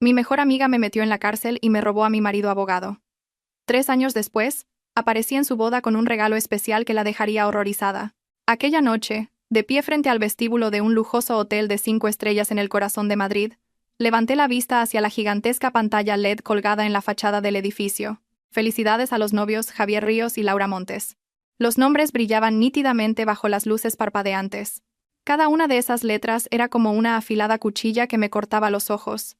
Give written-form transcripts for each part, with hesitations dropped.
Mi mejor amiga me metió en la cárcel y me robó a mi marido abogado. 3 años después, aparecí en su boda con un regalo especial que la dejaría horrorizada. Aquella noche, de pie frente al vestíbulo de un lujoso hotel de 5 estrellas en el corazón de Madrid, levanté la vista hacia la gigantesca pantalla LED colgada en la fachada del edificio. Felicidades a los novios Javier Ríos y Laura Montes. Los nombres brillaban nítidamente bajo las luces parpadeantes. Cada una de esas letras era como una afilada cuchilla que me cortaba los ojos.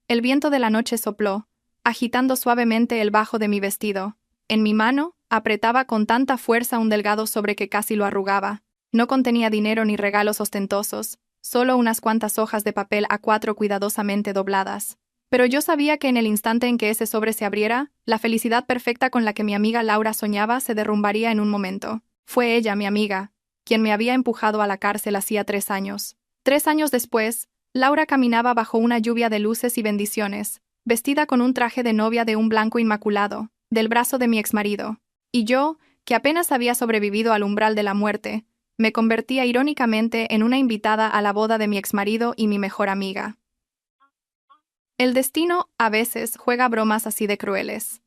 El viento de la noche sopló, agitando suavemente el bajo de mi vestido. En mi mano, apretaba con tanta fuerza un delgado sobre que casi lo arrugaba. No contenía dinero ni regalos ostentosos, solo unas cuantas hojas de papel A4 cuidadosamente dobladas. Pero yo sabía que en el instante en que ese sobre se abriera, la felicidad perfecta con la que mi amiga Laura soñaba se derrumbaría en un momento. Fue ella, mi amiga, quien me había empujado a la cárcel hacía 3 años. 3 años después, Laura caminaba bajo una lluvia de luces y bendiciones, vestida con un traje de novia de un blanco inmaculado, del brazo de mi exmarido. Y yo, que apenas había sobrevivido al umbral de la muerte, me convertía irónicamente en una invitada a la boda de mi exmarido y mi mejor amiga. El destino, a veces, juega bromas así de crueles.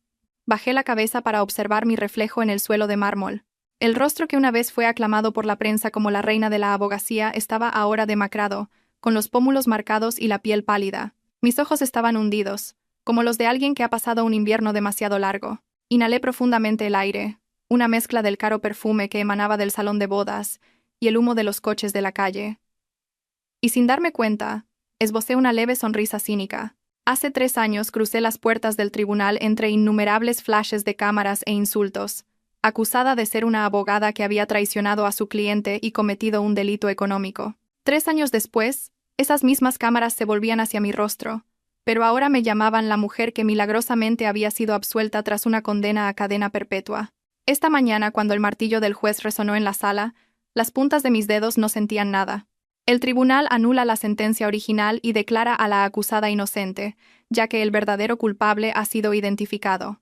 Bajé la cabeza para observar mi reflejo en el suelo de mármol. El rostro que una vez fue aclamado por la prensa como la reina de la abogacía estaba ahora demacrado, con los pómulos marcados y la piel pálida. Mis ojos estaban hundidos, como los de alguien que ha pasado un invierno demasiado largo. Inhalé profundamente el aire, una mezcla del caro perfume que emanaba del salón de bodas y el humo de los coches de la calle. Y sin darme cuenta, esbocé una leve sonrisa cínica. Hace 3 años crucé las puertas del tribunal entre innumerables flashes de cámaras e insultos, acusada de ser una abogada que había traicionado a su cliente y cometido un delito económico. 3 años después, esas mismas cámaras se volvían hacia mi rostro, pero ahora me llamaban la mujer que milagrosamente había sido absuelta tras una condena a cadena perpetua. Esta mañana, cuando el martillo del juez resonó en la sala, las puntas de mis dedos no sentían nada. El tribunal anula la sentencia original y declara a la acusada inocente, ya que el verdadero culpable ha sido identificado.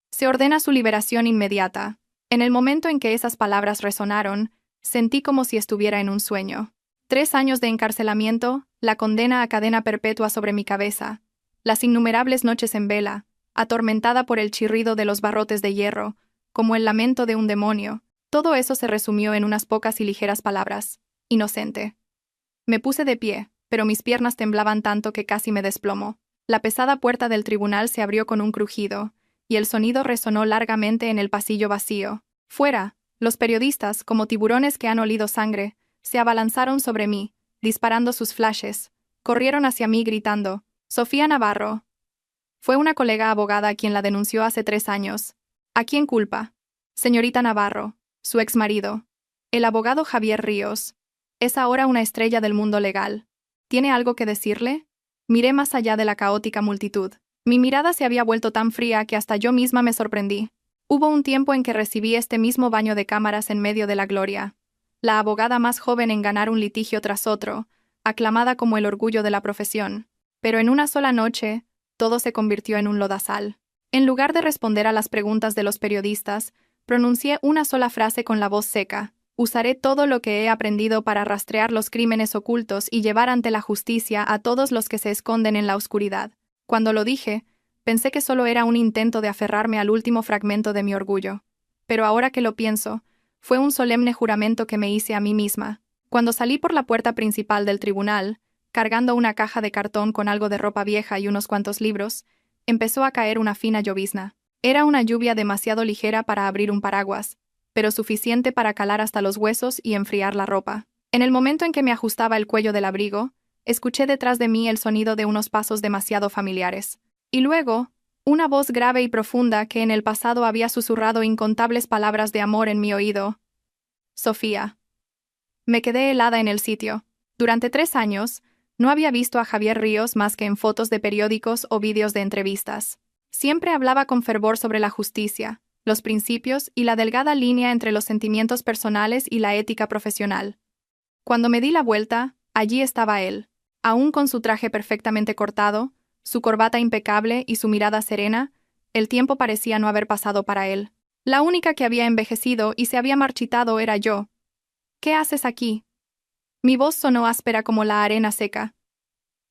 Se ordena su liberación inmediata. En el momento en que esas palabras resonaron, sentí como si estuviera en un sueño. 3 años de encarcelamiento, la condena a cadena perpetua sobre mi cabeza, las innumerables noches en vela, atormentada por el chirrido de los barrotes de hierro, como el lamento de un demonio, todo eso se resumió en unas pocas y ligeras palabras: inocente. Me puse de pie, pero mis piernas temblaban tanto que casi me desplomó. La pesada puerta del tribunal se abrió con un crujido, y el sonido resonó largamente en el pasillo vacío. Fuera, los periodistas, como tiburones que han olido sangre, se abalanzaron sobre mí, disparando sus flashes. Corrieron hacia mí gritando: «Sofía Navarro». Fue una colega abogada quien la denunció hace 3 años. ¿A quién culpa? Señorita Navarro, su exmarido. El abogado Javier Ríos. Es ahora una estrella del mundo legal. ¿Tiene algo que decirle? Miré más allá de la caótica multitud. Mi mirada se había vuelto tan fría que hasta yo misma me sorprendí. Hubo un tiempo en que recibí este mismo baño de cámaras en medio de la gloria. La abogada más joven en ganar un litigio tras otro, aclamada como el orgullo de la profesión. Pero en una sola noche, todo se convirtió en un lodazal. En lugar de responder a las preguntas de los periodistas, pronuncié una sola frase con la voz seca: «Usaré todo lo que he aprendido para rastrear los crímenes ocultos y llevar ante la justicia a todos los que se esconden en la oscuridad». Cuando lo dije, pensé que solo era un intento de aferrarme al último fragmento de mi orgullo. Pero ahora que lo pienso, fue un solemne juramento que me hice a mí misma. Cuando salí por la puerta principal del tribunal, cargando una caja de cartón con algo de ropa vieja y unos cuantos libros, empezó a caer una fina llovizna. Era una lluvia demasiado ligera para abrir un paraguas, pero suficiente para calar hasta los huesos y enfriar la ropa. En el momento en que me ajustaba el cuello del abrigo, escuché detrás de mí el sonido de unos pasos demasiado familiares. Y luego, una voz grave y profunda que en el pasado había susurrado incontables palabras de amor en mi oído: «Sofía». Me quedé helada en el sitio. Durante 3 años, no había visto a Javier Ríos más que en fotos de periódicos o vídeos de entrevistas. Siempre hablaba con fervor sobre la justicia, los principios y la delgada línea entre los sentimientos personales y la ética profesional. Cuando me di la vuelta, allí estaba él, aún con su traje perfectamente cortado, su corbata impecable y su mirada serena. El tiempo parecía no haber pasado para él. La única que había envejecido y se había marchitado era yo. «¿Qué haces aquí?». Mi voz sonó áspera como la arena seca.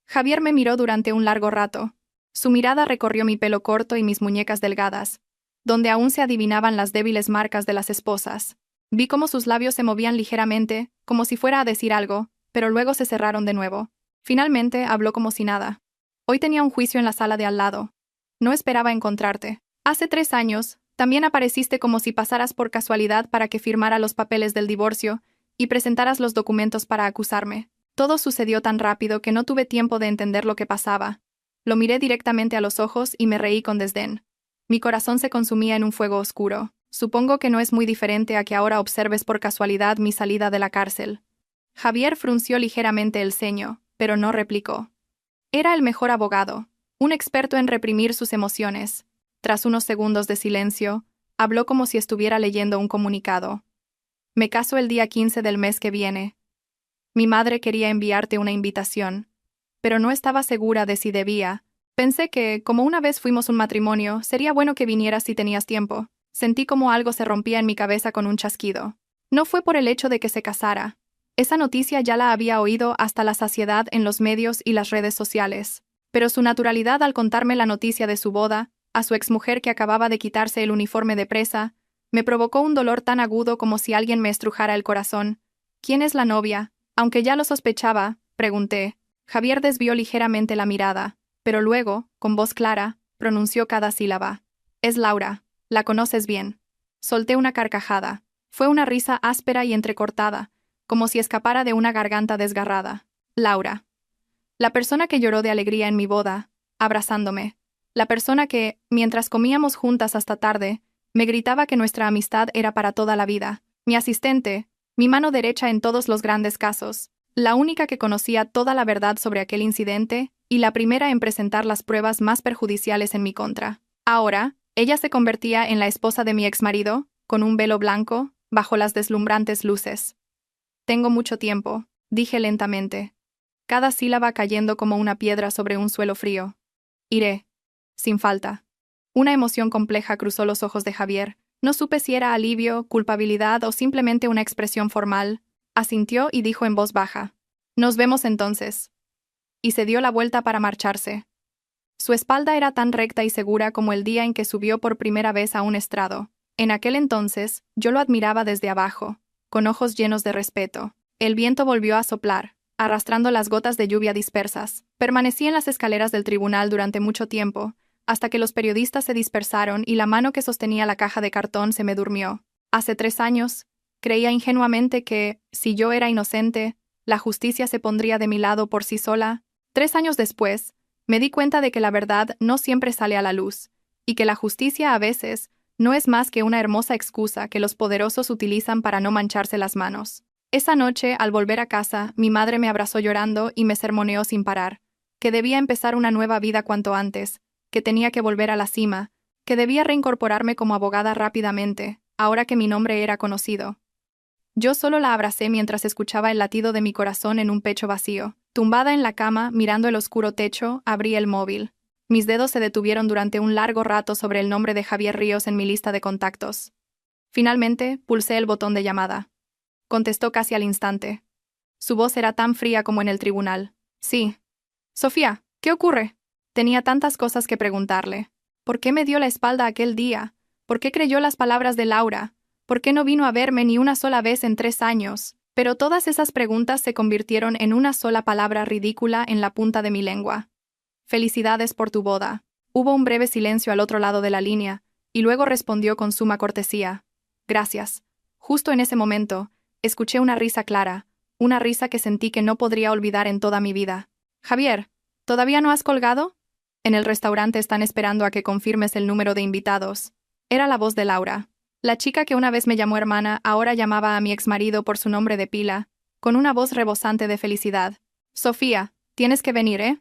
Javier me miró durante un largo rato. Su mirada recorrió mi pelo corto y mis muñecas delgadas, donde aún se adivinaban las débiles marcas de las esposas. Vi cómo sus labios se movían ligeramente, como si fuera a decir algo, pero luego se cerraron de nuevo. Finalmente habló como si nada. Hoy tenía un juicio en la sala de al lado. No esperaba encontrarte. Hace 3 años, también apareciste como si pasaras por casualidad para que firmara los papeles del divorcio y presentaras los documentos para acusarme. Todo sucedió tan rápido que no tuve tiempo de entender lo que pasaba. Lo miré directamente a los ojos y me reí con desdén. Mi corazón se consumía en un fuego oscuro. Supongo que no es muy diferente a que ahora observes por casualidad mi salida de la cárcel. Javier frunció ligeramente el ceño, pero no replicó. Era el mejor abogado, un experto en reprimir sus emociones. Tras unos segundos de silencio, habló como si estuviera leyendo un comunicado. Me caso el día 15 del mes que viene. Mi madre quería enviarte una invitación, pero no estaba segura de si debía. Pensé que, como una vez fuimos un matrimonio, sería bueno que vinieras si tenías tiempo. Sentí como algo se rompía en mi cabeza con un chasquido. No fue por el hecho de que se casara. Esa noticia ya la había oído hasta la saciedad en los medios y las redes sociales. Pero su naturalidad al contarme la noticia de su boda, a su exmujer que acababa de quitarse el uniforme de presa, me provocó un dolor tan agudo como si alguien me estrujara el corazón. ¿Quién es la novia? Aunque ya lo sospechaba, pregunté. Javier desvió ligeramente la mirada, pero luego, con voz clara, pronunció cada sílaba. Es Laura. La conoces bien. Solté una carcajada. Fue una risa áspera y entrecortada, como si escapara de una garganta desgarrada. Laura. La persona que lloró de alegría en mi boda, abrazándome. La persona que, mientras comíamos juntas hasta tarde, me gritaba que nuestra amistad era para toda la vida. Mi asistente, mi mano derecha en todos los grandes casos, la única que conocía toda la verdad sobre aquel incidente y la primera en presentar las pruebas más perjudiciales en mi contra. Ahora, ella se convertía en la esposa de mi exmarido, con un velo blanco, bajo las deslumbrantes luces. Tengo mucho tiempo, dije lentamente, cada sílaba cayendo como una piedra sobre un suelo frío. Iré. Sin falta. Una emoción compleja cruzó los ojos de Javier. No supe si era alivio, culpabilidad o simplemente una expresión formal. Asintió y dijo en voz baja. Nos vemos entonces. Y se dio la vuelta para marcharse. Su espalda era tan recta y segura como el día en que subió por primera vez a un estrado. En aquel entonces, yo lo admiraba desde abajo, con ojos llenos de respeto. El viento volvió a soplar, arrastrando las gotas de lluvia dispersas. Permanecí en las escaleras del tribunal durante mucho tiempo, hasta que los periodistas se dispersaron y la mano que sostenía la caja de cartón se me durmió. Hace 3 años, creía ingenuamente que, si yo era inocente, la justicia se pondría de mi lado por sí sola. 3 años después, me di cuenta de que la verdad no siempre sale a la luz, y que la justicia a veces no es más que una hermosa excusa que los poderosos utilizan para no mancharse las manos. Esa noche, al volver a casa, mi madre me abrazó llorando y me sermoneó sin parar, que debía empezar una nueva vida cuanto antes, que tenía que volver a la cima, que debía reincorporarme como abogada rápidamente, ahora que mi nombre era conocido. Yo solo la abracé mientras escuchaba el latido de mi corazón en un pecho vacío. Tumbada en la cama, mirando el oscuro techo, abrí el móvil. Mis dedos se detuvieron durante un largo rato sobre el nombre de Javier Ríos en mi lista de contactos. Finalmente, pulsé el botón de llamada. Contestó casi al instante. Su voz era tan fría como en el tribunal. Sí. Sofía, ¿qué ocurre? Tenía tantas cosas que preguntarle. ¿Por qué me dio la espalda aquel día? ¿Por qué creyó las palabras de Laura? ¿Por qué no vino a verme ni una sola vez en 3 años? Pero todas esas preguntas se convirtieron en una sola palabra ridícula en la punta de mi lengua. Felicidades por tu boda. Hubo un breve silencio al otro lado de la línea, y luego respondió con suma cortesía. Gracias. Justo en ese momento, escuché una risa clara, una risa que sentí que no podría olvidar en toda mi vida. Javier, ¿todavía no has colgado? En el restaurante están esperando a que confirmes el número de invitados. Era la voz de Laura. La chica que una vez me llamó hermana ahora llamaba a mi exmarido por su nombre de pila, con una voz rebosante de felicidad. Sofía, tienes que venir, ¿eh?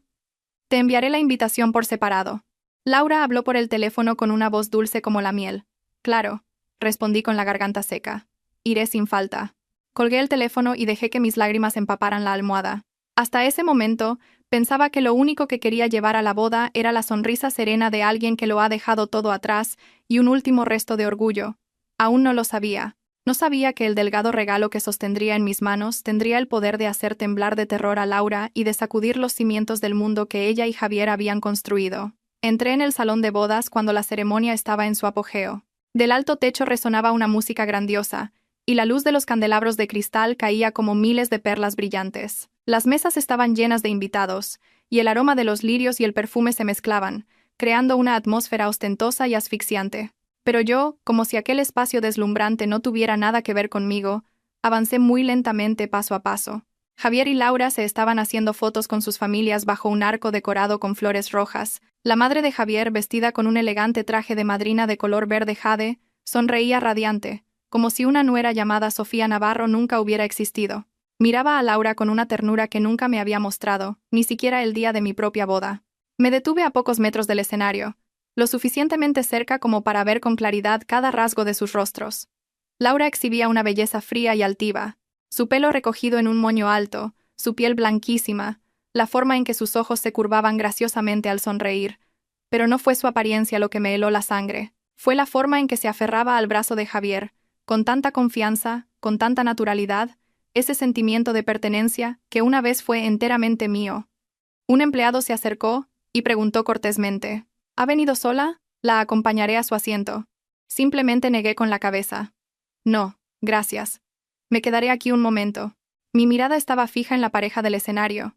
Te enviaré la invitación por separado. Laura habló por el teléfono con una voz dulce como la miel. Claro, respondí con la garganta seca. Iré sin falta. Colgué el teléfono y dejé que mis lágrimas empaparan la almohada. Hasta ese momento, pensaba que lo único que quería llevar a la boda era la sonrisa serena de alguien que lo ha dejado todo atrás y un último resto de orgullo. Aún no lo sabía. No sabía que el delgado regalo que sostendría en mis manos tendría el poder de hacer temblar de terror a Laura y de sacudir los cimientos del mundo que ella y Javier habían construido. Entré en el salón de bodas cuando la ceremonia estaba en su apogeo. Del alto techo resonaba una música grandiosa, y la luz de los candelabros de cristal caía como miles de perlas brillantes. Las mesas estaban llenas de invitados, y el aroma de los lirios y el perfume se mezclaban, creando una atmósfera ostentosa y asfixiante. Pero yo, como si aquel espacio deslumbrante no tuviera nada que ver conmigo, avancé muy lentamente paso a paso. Javier y Laura se estaban haciendo fotos con sus familias bajo un arco decorado con flores rojas. La madre de Javier, vestida con un elegante traje de madrina de color verde jade, sonreía radiante, como si una nuera llamada Sofía Navarro nunca hubiera existido. Miraba a Laura con una ternura que nunca me había mostrado, ni siquiera el día de mi propia boda. Me detuve a pocos metros del escenario, lo suficientemente cerca como para ver con claridad cada rasgo de sus rostros. Laura exhibía una belleza fría y altiva, su pelo recogido en un moño alto, su piel blanquísima, la forma en que sus ojos se curvaban graciosamente al sonreír. Pero no fue su apariencia lo que me heló la sangre, fue la forma en que se aferraba al brazo de Javier, con tanta confianza, con tanta naturalidad, ese sentimiento de pertenencia que una vez fue enteramente mío. Un empleado se acercó y preguntó cortésmente: ¿Ha venido sola? La acompañaré a su asiento. Simplemente negué con la cabeza. No, gracias. Me quedaré aquí un momento. Mi mirada estaba fija en la pareja del escenario.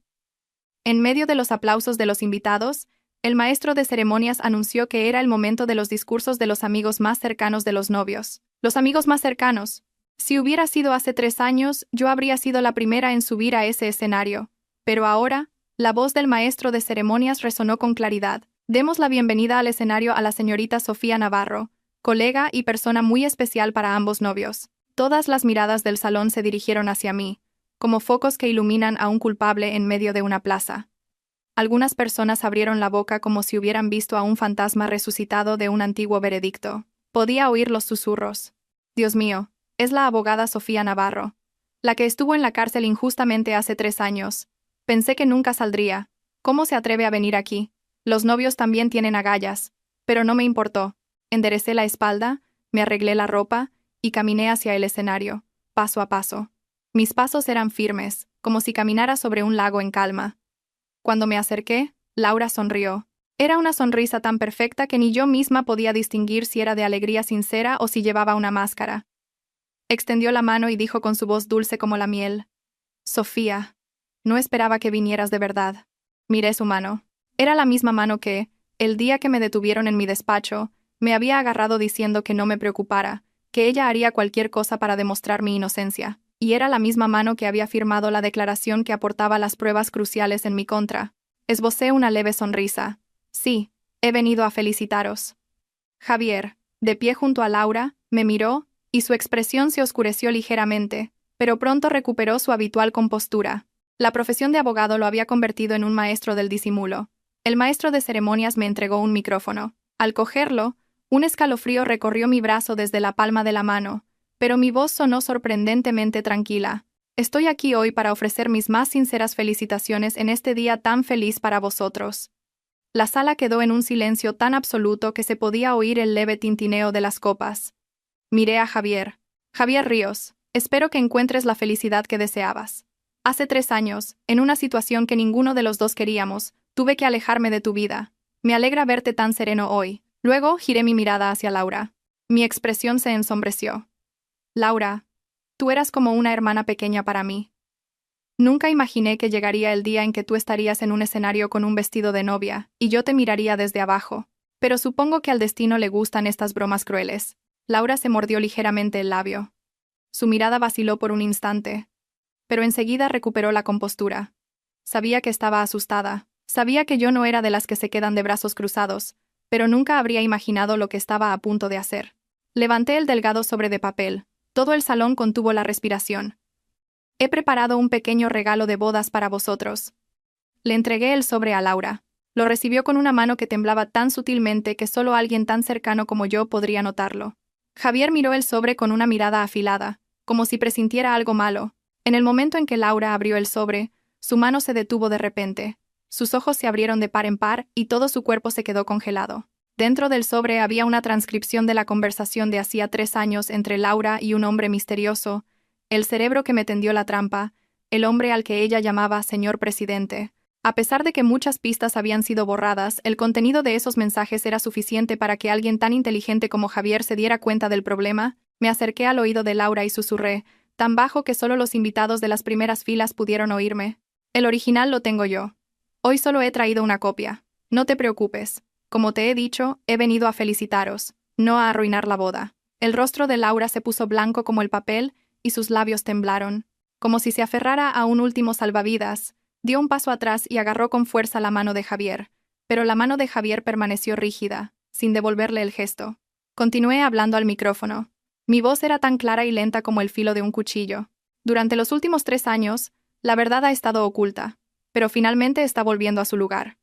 En medio de los aplausos de los invitados, el maestro de ceremonias anunció que era el momento de los discursos de los amigos más cercanos de los novios. Los amigos más cercanos. Si hubiera sido hace 3 años, yo habría sido la primera en subir a ese escenario. Pero ahora, la voz del maestro de ceremonias resonó con claridad. Demos la bienvenida al escenario a la señorita Sofía Navarro, colega y persona muy especial para ambos novios. Todas las miradas del salón se dirigieron hacia mí, como focos que iluminan a un culpable en medio de una plaza. Algunas personas abrieron la boca como si hubieran visto a un fantasma resucitado de un antiguo veredicto. Podía oír los susurros. Dios mío, es la abogada Sofía Navarro, la que estuvo en la cárcel injustamente hace 3 años. Pensé que nunca saldría. ¿Cómo se atreve a venir aquí? Los novios también tienen agallas. Pero no me importó. Enderecé la espalda, me arreglé la ropa y caminé hacia el escenario, paso a paso. Mis pasos eran firmes, como si caminara sobre un lago en calma. Cuando me acerqué, Laura sonrió. Era una sonrisa tan perfecta que ni yo misma podía distinguir si era de alegría sincera o si llevaba una máscara. Extendió la mano y dijo con su voz dulce como la miel: Sofía, no esperaba que vinieras de verdad. Miré su mano. Era la misma mano que, el día que me detuvieron en mi despacho, me había agarrado diciendo que no me preocupara, que ella haría cualquier cosa para demostrar mi inocencia. Y era la misma mano que había firmado la declaración que aportaba las pruebas cruciales en mi contra. Esbocé una leve sonrisa. Sí, he venido a felicitaros. Javier, de pie junto a Laura, me miró, y su expresión se oscureció ligeramente, pero pronto recuperó su habitual compostura. La profesión de abogado lo había convertido en un maestro del disimulo. El maestro de ceremonias me entregó un micrófono. Al cogerlo, un escalofrío recorrió mi brazo desde la palma de la mano, pero mi voz sonó sorprendentemente tranquila. Estoy aquí hoy para ofrecer mis más sinceras felicitaciones en este día tan feliz para vosotros. La sala quedó en un silencio tan absoluto que se podía oír el leve tintineo de las copas. Miré a Javier. Javier Ríos, espero que encuentres la felicidad que deseabas. Hace 3 años, en una situación que ninguno de los dos queríamos, tuve que alejarme de tu vida. Me alegra verte tan sereno hoy. Luego giré mi mirada hacia Laura. Mi expresión se ensombreció. Laura, tú eras como una hermana pequeña para mí. Nunca imaginé que llegaría el día en que tú estarías en un escenario con un vestido de novia, y yo te miraría desde abajo. Pero supongo que al destino le gustan estas bromas crueles. Laura se mordió ligeramente el labio. Su mirada vaciló por un instante, pero enseguida recuperó la compostura. Sabía que estaba asustada. Sabía que yo no era de las que se quedan de brazos cruzados, pero nunca habría imaginado lo que estaba a punto de hacer. Levanté el delgado sobre de papel. Todo el salón contuvo la respiración. He preparado un pequeño regalo de bodas para vosotros. Le entregué el sobre a Laura. Lo recibió con una mano que temblaba tan sutilmente que solo alguien tan cercano como yo podría notarlo. Javier miró el sobre con una mirada afilada, como si presintiera algo malo. En el momento en que Laura abrió el sobre, su mano se detuvo de repente. Sus ojos se abrieron de par en par y todo su cuerpo se quedó congelado. Dentro del sobre había una transcripción de la conversación de hacía 3 años entre Laura y un hombre misterioso, el cerebro que me tendió la trampa, el hombre al que ella llamaba señor presidente. A pesar de que muchas pistas habían sido borradas, el contenido de esos mensajes era suficiente para que alguien tan inteligente como Javier se diera cuenta del problema. Me acerqué al oído de Laura y susurré, tan bajo que solo los invitados de las primeras filas pudieron oírme. El original lo tengo yo. Hoy solo he traído una copia. No te preocupes. Como te he dicho, he venido a felicitaros, no a arruinar la boda. El rostro de Laura se puso blanco como el papel y sus labios temblaron. Como si se aferrara a un último salvavidas, dio un paso atrás y agarró con fuerza la mano de Javier. Pero la mano de Javier permaneció rígida, sin devolverle el gesto. Continué hablando al micrófono. Mi voz era tan clara y lenta como el filo de un cuchillo. Durante los últimos 3 años, la verdad ha estado oculta, pero finalmente está volviendo a su lugar.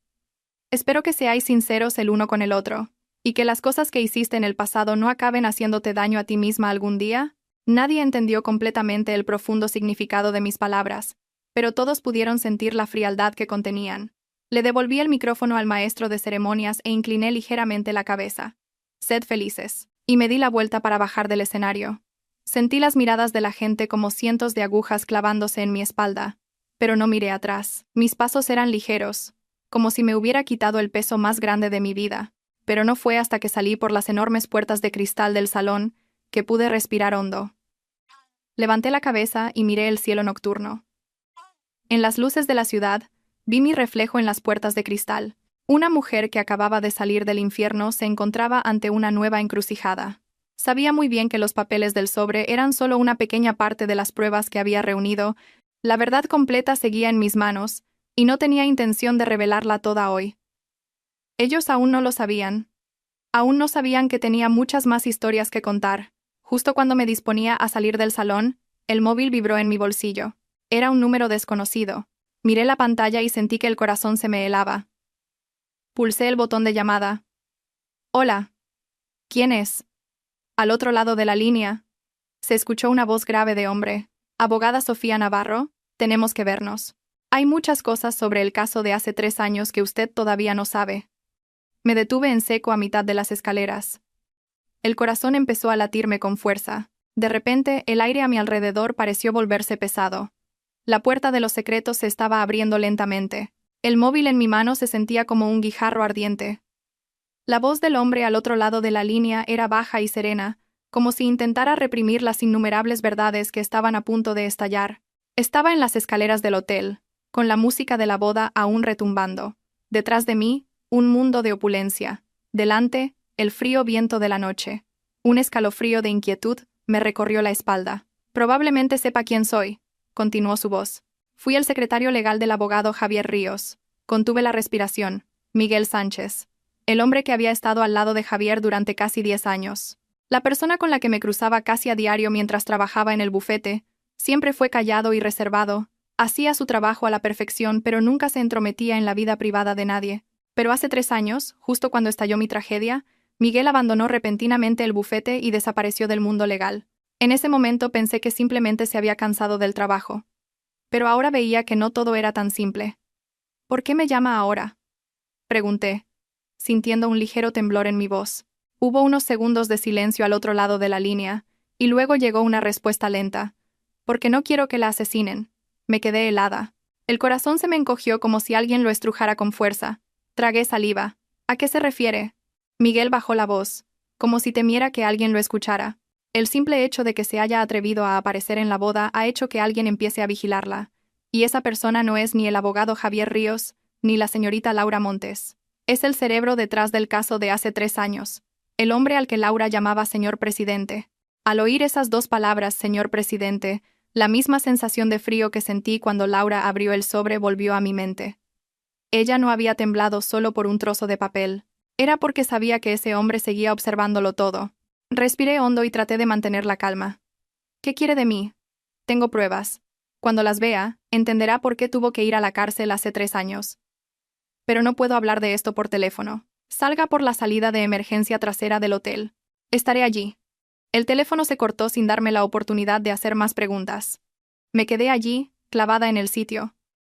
Espero que seáis sinceros el uno con el otro, y que las cosas que hiciste en el pasado no acaben haciéndote daño a ti misma algún día. Nadie entendió completamente el profundo significado de mis palabras, pero todos pudieron sentir la frialdad que contenían. Le devolví el micrófono al maestro de ceremonias e incliné ligeramente la cabeza. Sed felices. Y me di la vuelta para bajar del escenario. Sentí las miradas de la gente como cientos de agujas clavándose en mi espalda, pero no miré atrás. Mis pasos eran ligeros, como si me hubiera quitado el peso más grande de mi vida, pero no fue hasta que salí por las enormes puertas de cristal del salón que pude respirar hondo. Levanté la cabeza y miré el cielo nocturno. En las luces de la ciudad, vi mi reflejo en las puertas de cristal. Una mujer que acababa de salir del infierno se encontraba ante una nueva encrucijada. Sabía muy bien que los papeles del sobre eran solo una pequeña parte de las pruebas que había reunido. La verdad completa seguía en mis manos, y no tenía intención de revelarla toda hoy. Ellos aún no lo sabían. Aún no sabían que tenía muchas más historias que contar. Justo cuando me disponía a salir del salón, el móvil vibró en mi bolsillo. Era un número desconocido. Miré la pantalla y sentí que el corazón se me helaba. Pulsé el botón de llamada. Hola. ¿Quién es? Al otro lado de la línea, se escuchó una voz grave de hombre. Abogada Sofía Navarro, tenemos que vernos. Hay muchas cosas sobre el caso de hace 3 años que usted todavía no sabe. Me detuve en seco a mitad de las escaleras. El corazón empezó a latirme con fuerza. De repente, el aire a mi alrededor pareció volverse pesado. La puerta de los secretos se estaba abriendo lentamente. El móvil en mi mano se sentía como un guijarro ardiente. La voz del hombre al otro lado de la línea era baja y serena, como si intentara reprimir las innumerables verdades que estaban a punto de estallar. Estaba en las escaleras del hotel, con la música de la boda aún retumbando. Detrás de mí, un mundo de opulencia. Delante, el frío viento de la noche. Un escalofrío de inquietud me recorrió la espalda. Probablemente sepa quién soy, continuó su voz. Fui el secretario legal del abogado Javier Ríos. Contuve la respiración. Miguel Sánchez. El hombre que había estado al lado de Javier durante casi 10 años. La persona con la que me cruzaba casi a diario mientras trabajaba en el bufete. Siempre fue callado y reservado. Hacía su trabajo a la perfección, pero nunca se entrometía en la vida privada de nadie. Pero hace 3 años, justo cuando estalló mi tragedia, Miguel abandonó repentinamente el bufete y desapareció del mundo legal. En ese momento pensé que simplemente se había cansado del trabajo. Pero ahora veía que no todo era tan simple. ¿Por qué me llama ahora?, pregunté, sintiendo un ligero temblor en mi voz. Hubo unos segundos de silencio al otro lado de la línea, y luego llegó una respuesta lenta. Porque no quiero que la asesinen. Me quedé helada. El corazón se me encogió como si alguien lo estrujara con fuerza. Tragué saliva. ¿A qué se refiere? Miguel bajó la voz, como si temiera que alguien lo escuchara. El simple hecho de que se haya atrevido a aparecer en la boda ha hecho que alguien empiece a vigilarla. Y esa persona no es ni el abogado Javier Ríos, ni la señorita Laura Montes. Es el cerebro detrás del caso de hace 3 años. El hombre al que Laura llamaba señor presidente. Al oír esas 2 palabras, señor presidente, la misma sensación de frío que sentí cuando Laura abrió el sobre volvió a mi mente. Ella no había temblado solo por un trozo de papel. Era porque sabía que ese hombre seguía observándolo todo. Respiré hondo y traté de mantener la calma. ¿Qué quiere de mí? Tengo pruebas. Cuando las vea, entenderá por qué tuvo que ir a la cárcel hace 3 años. Pero no puedo hablar de esto por teléfono. Salga por la salida de emergencia trasera del hotel. Estaré allí. El teléfono se cortó sin darme la oportunidad de hacer más preguntas. Me quedé allí, clavada en el sitio.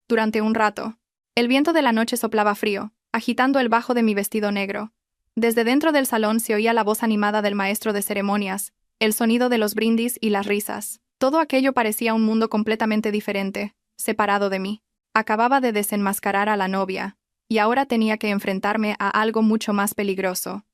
Durante un rato. El viento de la noche soplaba frío, agitando el bajo de mi vestido negro. Desde dentro del salón se oía la voz animada del maestro de ceremonias, el sonido de los brindis y las risas. Todo aquello parecía un mundo completamente diferente, separado de mí. Acababa de desenmascarar a la novia, y ahora tenía que enfrentarme a algo mucho más peligroso.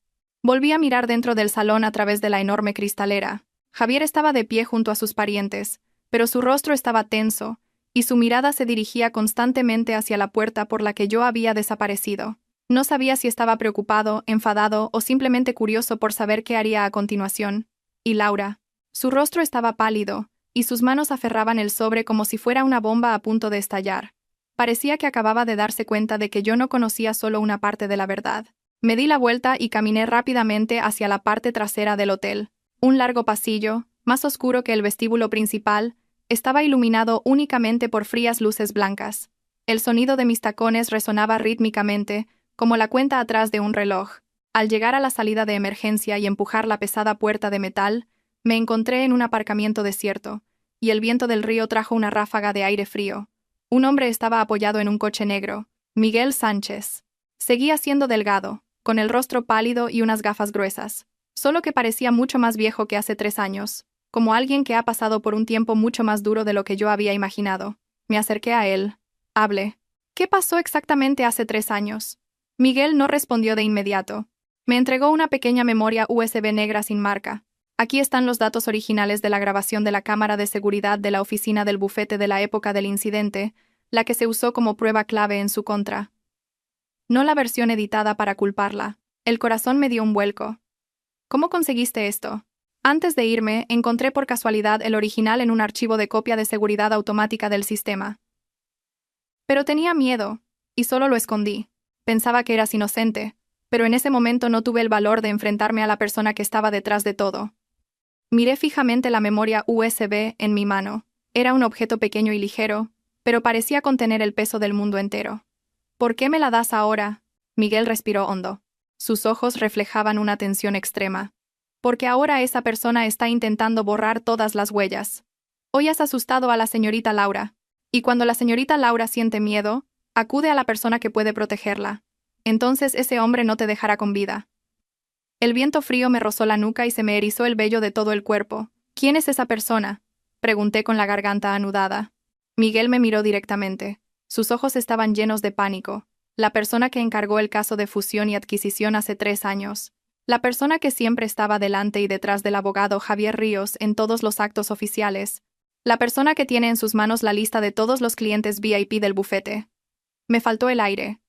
Volví a mirar dentro del salón a través de la enorme cristalera. Javier estaba de pie junto a sus parientes, pero su rostro estaba tenso, y su mirada se dirigía constantemente hacia la puerta por la que yo había desaparecido. No sabía si estaba preocupado, enfadado o simplemente curioso por saber qué haría a continuación. Y Laura. Su rostro estaba pálido, y sus manos aferraban el sobre como si fuera una bomba a punto de estallar. Parecía que acababa de darse cuenta de que yo no conocía solo una parte de la verdad. Me di la vuelta y caminé rápidamente hacia la parte trasera del hotel. Un largo pasillo, más oscuro que el vestíbulo principal, estaba iluminado únicamente por frías luces blancas. El sonido de mis tacones resonaba rítmicamente, como la cuenta atrás de un reloj. Al llegar a la salida de emergencia y empujar la pesada puerta de metal, me encontré en un aparcamiento desierto, y el viento del río trajo una ráfaga de aire frío. Un hombre estaba apoyado en un coche negro, Miguel Sánchez. Seguía siendo delgado, con el rostro pálido y unas gafas gruesas, solo que parecía mucho más viejo que hace 3 años, como alguien que ha pasado por un tiempo mucho más duro de lo que yo había imaginado. Me acerqué a él. Hablé. ¿Qué pasó exactamente hace 3 años? Miguel no respondió de inmediato. Me entregó una pequeña memoria USB negra sin marca. Aquí están los datos originales de la grabación de la cámara de seguridad de la oficina del bufete de la época del incidente, la que se usó como prueba clave en su contra. No la versión editada para culparla. El corazón me dio un vuelco. ¿Cómo conseguiste esto? Antes de irme, encontré por casualidad el original en un archivo de copia de seguridad automática del sistema. Pero tenía miedo, y solo lo escondí. Pensaba que eras inocente, pero en ese momento no tuve el valor de enfrentarme a la persona que estaba detrás de todo. Miré fijamente la memoria USB en mi mano. Era un objeto pequeño y ligero, pero parecía contener el peso del mundo entero. ¿Por qué me la das ahora? Miguel respiró hondo. Sus ojos reflejaban una tensión extrema. Porque ahora esa persona está intentando borrar todas las huellas. Hoy has asustado a la señorita Laura, y cuando la señorita Laura siente miedo, acude a la persona que puede protegerla. Entonces ese hombre no te dejará con vida. El viento frío me rozó la nuca y se me erizó el vello de todo el cuerpo. ¿Quién es esa persona? Pregunté con la garganta anudada. Miguel me miró directamente. Sus ojos estaban llenos de pánico. La persona que encargó el caso de fusión y adquisición hace 3 años. La persona que siempre estaba delante y detrás del abogado Javier Ríos en todos los actos oficiales. La persona que tiene en sus manos la lista de todos los clientes VIP del bufete. Me faltó el aire.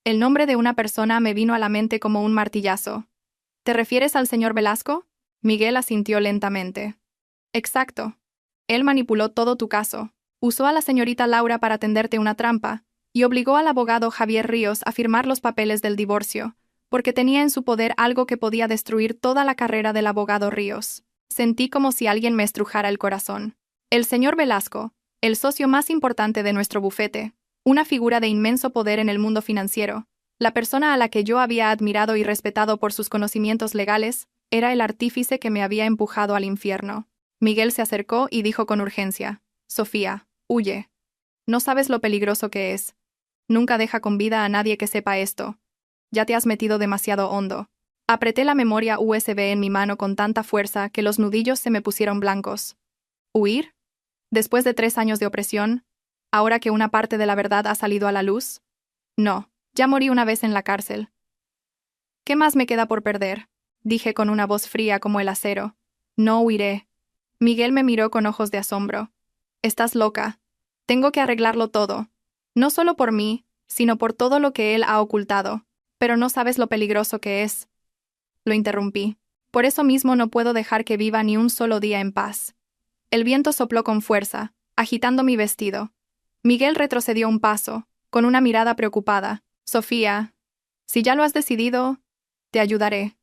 El nombre de una persona me vino a la mente como un martillazo. ¿Te refieres al señor Velasco? Miguel asintió lentamente. Exacto. Él manipuló todo tu caso. Usó a la señorita Laura para tenderte una trampa, y obligó al abogado Javier Ríos a firmar los papeles del divorcio, porque tenía en su poder algo que podía destruir toda la carrera del abogado Ríos. Sentí como si alguien me estrujara el corazón. El señor Velasco, el socio más importante de nuestro bufete, una figura de inmenso poder en el mundo financiero, la persona a la que yo había admirado y respetado por sus conocimientos legales, era el artífice que me había empujado al infierno. Miguel se acercó y dijo con urgencia: Sofía, huye. No sabes lo peligroso que es. Nunca deja con vida a nadie que sepa esto. Ya te has metido demasiado hondo. Apreté la memoria USB en mi mano con tanta fuerza que los nudillos se me pusieron blancos. ¿Huir? ¿Después de 3 años de opresión? ¿Ahora que una parte de la verdad ha salido a la luz? No. Ya morí una vez en la cárcel. ¿Qué más me queda por perder? Dije con una voz fría como el acero. No huiré. Miguel me miró con ojos de asombro. Estás loca. Tengo que arreglarlo todo. No solo por mí, sino por todo lo que él ha ocultado. Pero no sabes lo peligroso que es. Lo interrumpí. Por eso mismo no puedo dejar que viva ni un solo día en paz. El viento sopló con fuerza, agitando mi vestido. Miguel retrocedió un paso, con una mirada preocupada. Sofía, si ya lo has decidido, te ayudaré.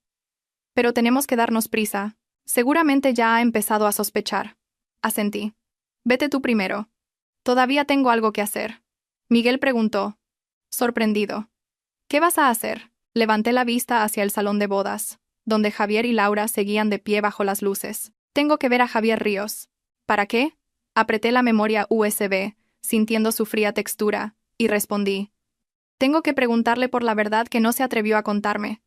Pero tenemos que darnos prisa. Seguramente ya ha empezado a sospechar. Asentí. Vete tú primero. Todavía tengo algo que hacer. Miguel preguntó, sorprendido. ¿Qué vas a hacer? Levanté la vista hacia el salón de bodas, donde Javier y Laura seguían de pie bajo las luces. Tengo que ver a Javier Ríos. ¿Para qué? Apreté la memoria USB, sintiendo su fría textura, y respondí. Tengo que preguntarle por la verdad que no se atrevió a contarme.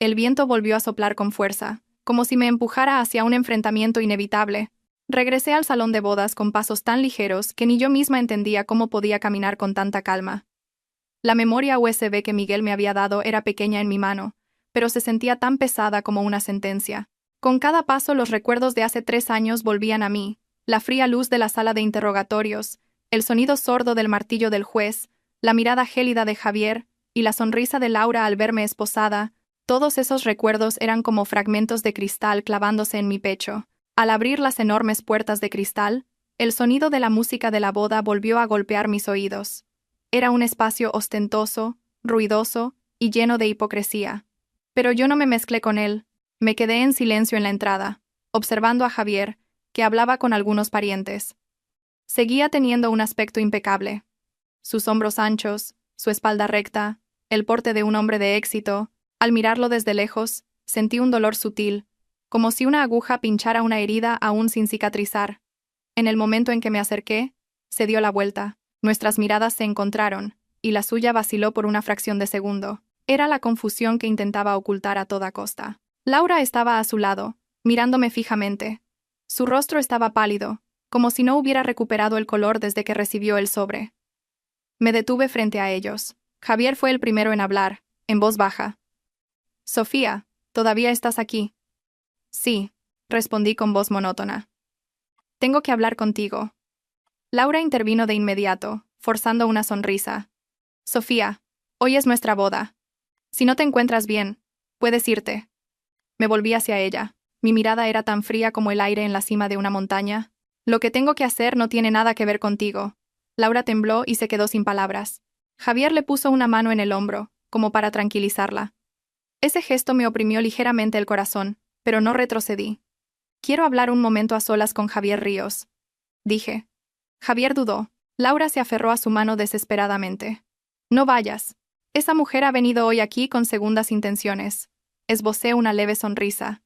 El viento volvió a soplar con fuerza, como si me empujara hacia un enfrentamiento inevitable. Regresé al salón de bodas con pasos tan ligeros que ni yo misma entendía cómo podía caminar con tanta calma. La memoria USB que Miguel me había dado era pequeña en mi mano, pero se sentía tan pesada como una sentencia. Con cada paso los recuerdos de hace 3 años volvían a mí, la fría luz de la sala de interrogatorios, el sonido sordo del martillo del juez, la mirada gélida de Javier y la sonrisa de Laura al verme esposada. Todos esos recuerdos eran como fragmentos de cristal clavándose en mi pecho. Al abrir las enormes puertas de cristal, el sonido de la música de la boda volvió a golpear mis oídos. Era un espacio ostentoso, ruidoso y lleno de hipocresía. Pero yo no me mezclé con él. Me quedé en silencio en la entrada, observando a Javier, que hablaba con algunos parientes. Seguía teniendo un aspecto impecable. Sus hombros anchos, su espalda recta, el porte de un hombre de éxito. Al mirarlo desde lejos, sentí un dolor sutil, como si una aguja pinchara una herida aún sin cicatrizar. En el momento en que me acerqué, se dio la vuelta. Nuestras miradas se encontraron, y la suya vaciló por una fracción de segundo. Era la confusión que intentaba ocultar a toda costa. Laura estaba a su lado, mirándome fijamente. Su rostro estaba pálido, como si no hubiera recuperado el color desde que recibió el sobre. Me detuve frente a ellos. Javier fue el primero en hablar, en voz baja. «Sofía, ¿todavía estás aquí?» «Sí», respondí con voz monótona. «Tengo que hablar contigo». Laura intervino de inmediato, forzando una sonrisa. «Sofía, hoy es nuestra boda. Si no te encuentras bien, puedes irte». Me volví hacia ella. Mi mirada era tan fría como el aire en la cima de una montaña. «Lo que tengo que hacer no tiene nada que ver contigo». Laura tembló y se quedó sin palabras. Javier le puso una mano en el hombro, como para tranquilizarla. Ese gesto me oprimió ligeramente el corazón, pero no retrocedí. «Quiero hablar un momento a solas con Javier Ríos», dije. Javier dudó. Laura se aferró a su mano desesperadamente. «No vayas. Esa mujer ha venido hoy aquí con segundas intenciones». Esbocé una leve sonrisa.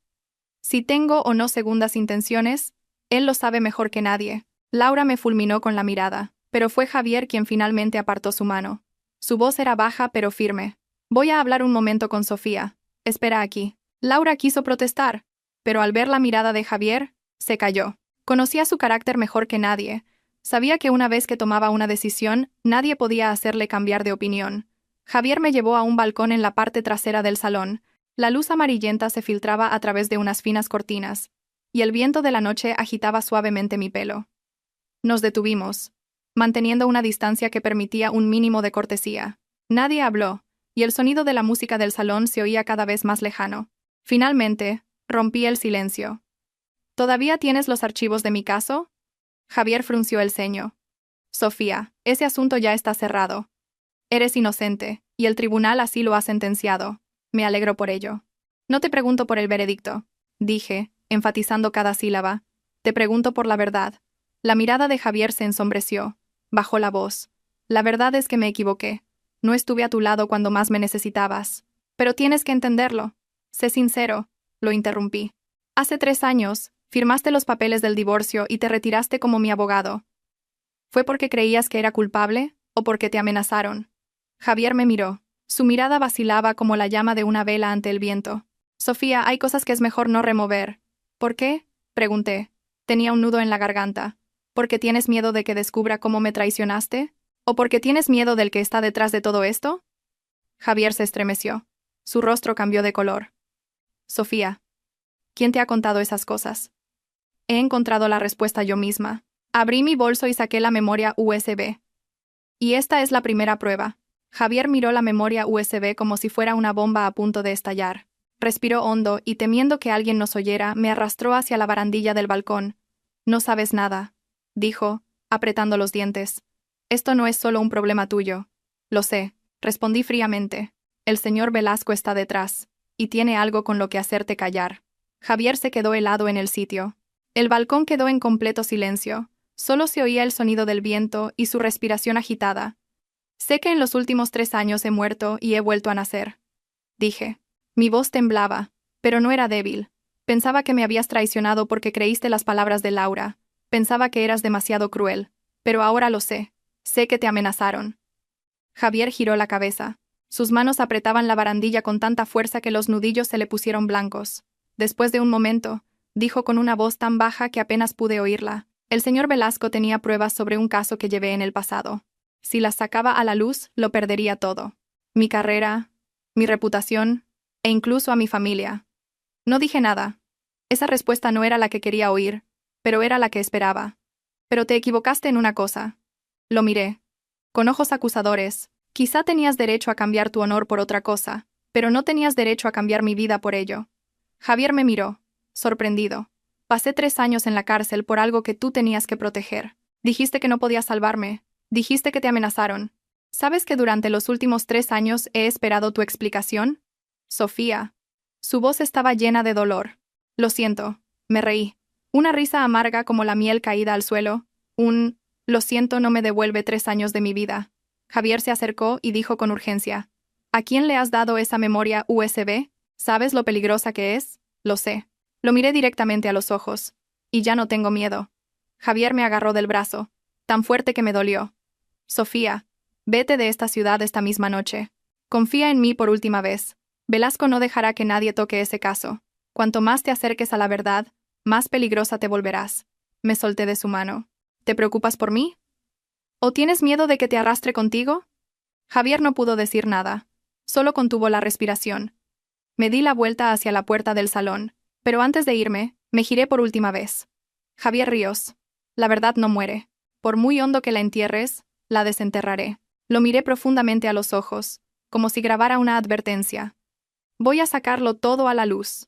«Si tengo o no segundas intenciones, él lo sabe mejor que nadie». Laura me fulminó con la mirada, pero fue Javier quien finalmente apartó su mano. Su voz era baja pero firme. «Voy a hablar un momento con Sofía. Espera aquí». Laura quiso protestar, pero al ver la mirada de Javier, se calló. Conocía su carácter mejor que nadie. Sabía que una vez que tomaba una decisión, nadie podía hacerle cambiar de opinión. Javier me llevó a un balcón en la parte trasera del salón. La luz amarillenta se filtraba a través de unas finas cortinas, y el viento de la noche agitaba suavemente mi pelo. Nos detuvimos, manteniendo una distancia que permitía un mínimo de cortesía. Nadie habló, y el sonido de la música del salón se oía cada vez más lejano. Finalmente, rompí el silencio. «¿Todavía tienes los archivos de mi caso?» Javier frunció el ceño. «Sofía, ese asunto ya está cerrado. Eres inocente, y el tribunal así lo ha sentenciado. Me alegro por ello. No te pregunto por el veredicto», dije, enfatizando cada sílaba. «Te pregunto por la verdad». La mirada de Javier se ensombreció. Bajó la voz. «La verdad es que me equivoqué. No estuve a tu lado cuando más me necesitabas. Pero tienes que entenderlo. Sé sincero», lo interrumpí. «Hace 3 años, firmaste los papeles del divorcio y te retiraste como mi abogado. ¿Fue porque creías que era culpable o porque te amenazaron?» Javier me miró. Su mirada vacilaba como la llama de una vela ante el viento. «Sofía, hay cosas que es mejor no remover». «¿Por qué?», pregunté. Tenía un nudo en la garganta. «¿Porque tienes miedo de que descubra cómo me traicionaste? ¿O porque tienes miedo del que está detrás de todo esto?» Javier se estremeció. Su rostro cambió de color. «Sofía, ¿quién te ha contado esas cosas?» He encontrado la respuesta yo misma. Abrí mi bolso y saqué la memoria USB. «Y esta es la primera prueba». Javier miró la memoria USB como si fuera una bomba a punto de estallar. Respiró hondo y, temiendo que alguien nos oyera, me arrastró hacia la barandilla del balcón. «No sabes nada», dijo, apretando los dientes. «Esto no es solo un problema tuyo». «Lo sé», respondí fríamente. «El señor Velasco está detrás, y tiene algo con lo que hacerte callar». Javier se quedó helado en el sitio. El balcón quedó en completo silencio. Solo se oía el sonido del viento y su respiración agitada. «Sé que en los últimos 3 años he muerto y he vuelto a nacer», dije. Mi voz temblaba, pero no era débil. Pensaba que me habías traicionado porque creíste las palabras de Laura. Pensaba que eras demasiado cruel, pero ahora lo sé. Sé que te amenazaron. Javier giró la cabeza. Sus manos apretaban la barandilla con tanta fuerza que los nudillos se le pusieron blancos. Después de un momento, dijo con una voz tan baja que apenas pude oírla: el señor Velasco tenía pruebas sobre un caso que llevé en el pasado. Si las sacaba a la luz, lo perdería todo. Mi carrera, mi reputación, e incluso a mi familia. No dije nada. Esa respuesta no era la que quería oír, pero era la que esperaba. Pero te equivocaste en una cosa. Lo miré. Con ojos acusadores. Quizá tenías derecho a cambiar tu honor por otra cosa, pero no tenías derecho a cambiar mi vida por ello. Javier me miró, sorprendido. Pasé 3 años en la cárcel por algo que tú tenías que proteger. Dijiste que no podías salvarme. Dijiste que te amenazaron. ¿Sabes que durante los últimos 3 años he esperado tu explicación? Sofía. Su voz estaba llena de dolor. Lo siento. Me reí. Una risa amarga como la miel caída al suelo. Lo siento no me devuelve 3 años de mi vida. Javier se acercó y dijo con urgencia: ¿a quién le has dado esa memoria USB? ¿Sabes lo peligrosa que es? Lo sé. Lo miré directamente a los ojos. Y ya no tengo miedo. Javier me agarró del brazo, tan fuerte que me dolió. Sofía, vete de esta ciudad esta misma noche. Confía en mí por última vez. Velasco no dejará que nadie toque ese caso. Cuanto más te acerques a la verdad, más peligrosa te volverás. Me solté de su mano. ¿Te preocupas por mí? ¿O tienes miedo de que te arrastre contigo? Javier no pudo decir nada. Solo contuvo la respiración. Me di la vuelta hacia la puerta del salón, pero antes de irme, me giré por última vez. Javier Ríos. La verdad no muere. Por muy hondo que la entierres, la desenterraré. Lo miré profundamente a los ojos, como si grabara una advertencia. Voy a sacarlo todo a la luz.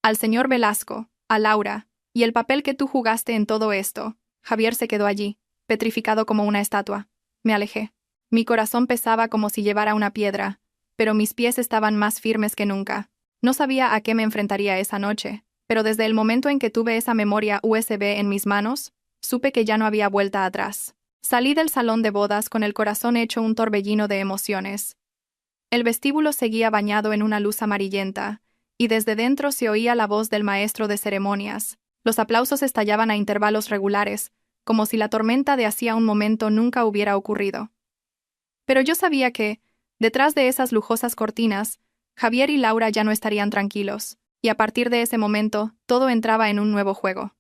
Al señor Velasco, a Laura, y el papel que tú jugaste en todo esto. Javier se quedó allí, petrificado como una estatua. Me alejé. Mi corazón pesaba como si llevara una piedra, pero mis pies estaban más firmes que nunca. No sabía a qué me enfrentaría esa noche, pero desde el momento en que tuve esa memoria USB en mis manos, supe que ya no había vuelta atrás. Salí del salón de bodas con el corazón hecho un torbellino de emociones. El vestíbulo seguía bañado en una luz amarillenta, y desde dentro se oía la voz del maestro de ceremonias. Los aplausos estallaban a intervalos regulares, como si la tormenta de hacía un momento nunca hubiera ocurrido. Pero yo sabía que, detrás de esas lujosas cortinas, Javier y Laura ya no estarían tranquilos, y a partir de ese momento, todo entraba en un nuevo juego.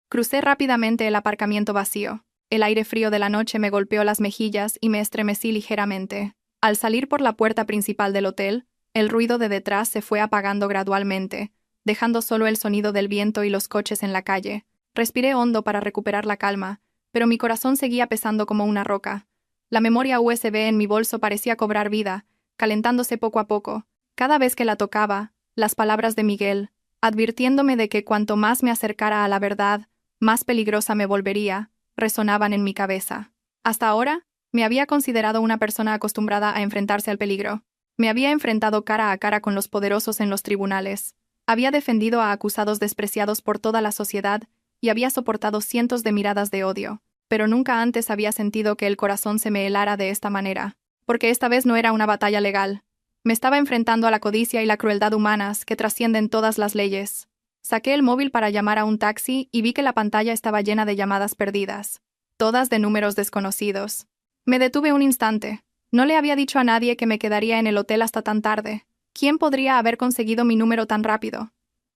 Crucé rápidamente el aparcamiento vacío. El aire frío de la noche me golpeó las mejillas y me estremecí ligeramente. Al salir por la puerta principal del hotel, el ruido de detrás se fue apagando gradualmente, dejando solo el sonido del viento y los coches en la calle. Respiré hondo para recuperar la calma, pero mi corazón seguía pesando como una roca. La memoria USB en mi bolso parecía cobrar vida, calentándose poco a poco. Cada vez que la tocaba, las palabras de Miguel, advirtiéndome de que cuanto más me acercara a la verdad, más peligrosa me volvería, resonaban en mi cabeza. Hasta ahora, me había considerado una persona acostumbrada a enfrentarse al peligro. Me había enfrentado cara a cara con los poderosos en los tribunales. Había defendido a acusados despreciados por toda la sociedad y había soportado cientos de miradas de odio, pero nunca antes había sentido que el corazón se me helara de esta manera, porque esta vez no era una batalla legal. Me estaba enfrentando a la codicia y la crueldad humanas que trascienden todas las leyes. Saqué el móvil para llamar a un taxi y vi que la pantalla estaba llena de llamadas perdidas, todas de números desconocidos. Me detuve un instante. No le había dicho a nadie que me quedaría en el hotel hasta tan tarde. ¿Quién podría haber conseguido mi número tan rápido?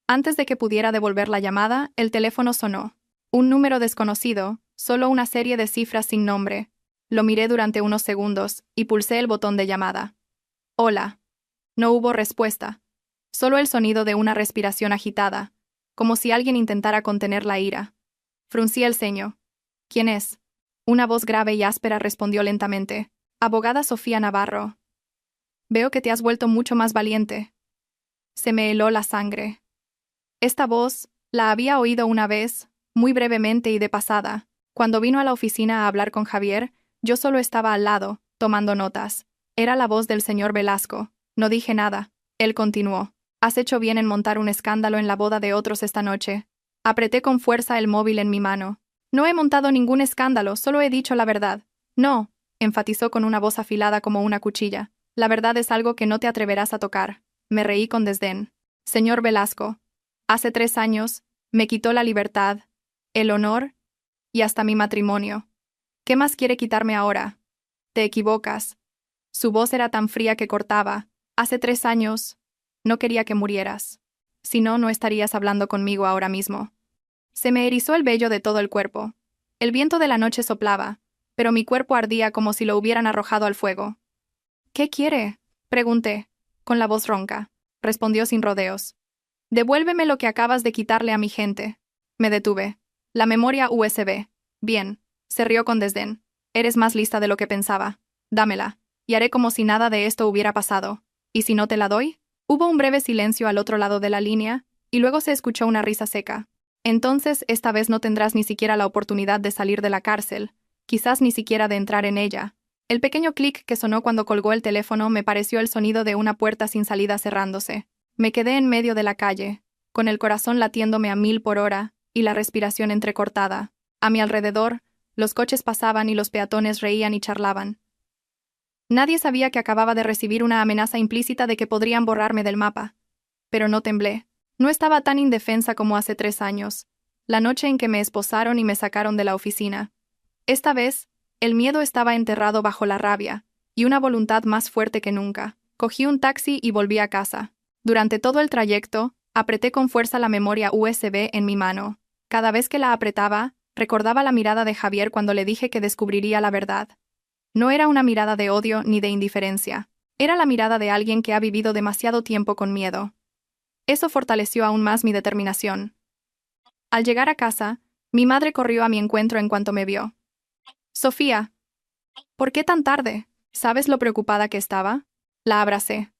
Antes de que pudiera devolver la llamada, el teléfono sonó. Un número desconocido, solo una serie de cifras sin nombre. Lo miré durante unos segundos y pulsé el botón de llamada. Hola. No hubo respuesta. Solo el sonido de una respiración agitada, como si alguien intentara contener la ira. Fruncí el ceño. ¿Quién es? Una voz grave y áspera respondió lentamente. Abogada Sofía Navarro. Veo que te has vuelto mucho más valiente. Se me heló la sangre. Esta voz la había oído una vez, muy brevemente y de pasada. Cuando vino a la oficina a hablar con Javier, yo solo estaba al lado, tomando notas. Era la voz del señor Velasco. No dije nada. Él continuó. Has hecho bien en montar un escándalo en la boda de otros esta noche. Apreté con fuerza el móvil en mi mano. No he montado ningún escándalo, solo he dicho la verdad. No, enfatizó con una voz afilada como una cuchilla. La verdad es algo que no te atreverás a tocar. Me reí con desdén. Señor Velasco, hace 3 años, me quitó la libertad, el honor y hasta mi matrimonio. ¿Qué más quiere quitarme ahora? Te equivocas. Su voz era tan fría que cortaba. Hace 3 años. No quería que murieras. Si no, no estarías hablando conmigo ahora mismo. Se me erizó el vello de todo el cuerpo. El viento de la noche soplaba, pero mi cuerpo ardía como si lo hubieran arrojado al fuego. ¿Qué quiere? Pregunté, con la voz ronca. Respondió sin rodeos. Devuélveme lo que acabas de quitarle a mi gente. Me detuve. La memoria USB. Bien. Se rió con desdén. Eres más lista de lo que pensaba. Dámela, y haré como si nada de esto hubiera pasado. ¿Y si no te la doy? Hubo un breve silencio al otro lado de la línea, y luego se escuchó una risa seca. Entonces, esta vez no tendrás ni siquiera la oportunidad de salir de la cárcel, quizás ni siquiera de entrar en ella. El pequeño clic que sonó cuando colgó el teléfono me pareció el sonido de una puerta sin salida cerrándose. Me quedé en medio de la calle, con el corazón latiéndome a 1000 por hora y la respiración entrecortada. A mi alrededor, los coches pasaban y los peatones reían y charlaban. Nadie sabía que acababa de recibir una amenaza implícita de que podrían borrarme del mapa. Pero no temblé. No estaba tan indefensa como hace 3 años, la noche en que me esposaron y me sacaron de la oficina. Esta vez, el miedo estaba enterrado bajo la rabia, y una voluntad más fuerte que nunca. Cogí un taxi y volví a casa. Durante todo el trayecto, apreté con fuerza la memoria USB en mi mano. Cada vez que la apretaba, recordaba la mirada de Javier cuando le dije que descubriría la verdad. No era una mirada de odio ni de indiferencia. Era la mirada de alguien que ha vivido demasiado tiempo con miedo. Eso fortaleció aún más mi determinación. Al llegar a casa, mi madre corrió a mi encuentro en cuanto me vio. Sofía. ¿Por qué tan tarde? ¿Sabes lo preocupada que estaba? La abracé.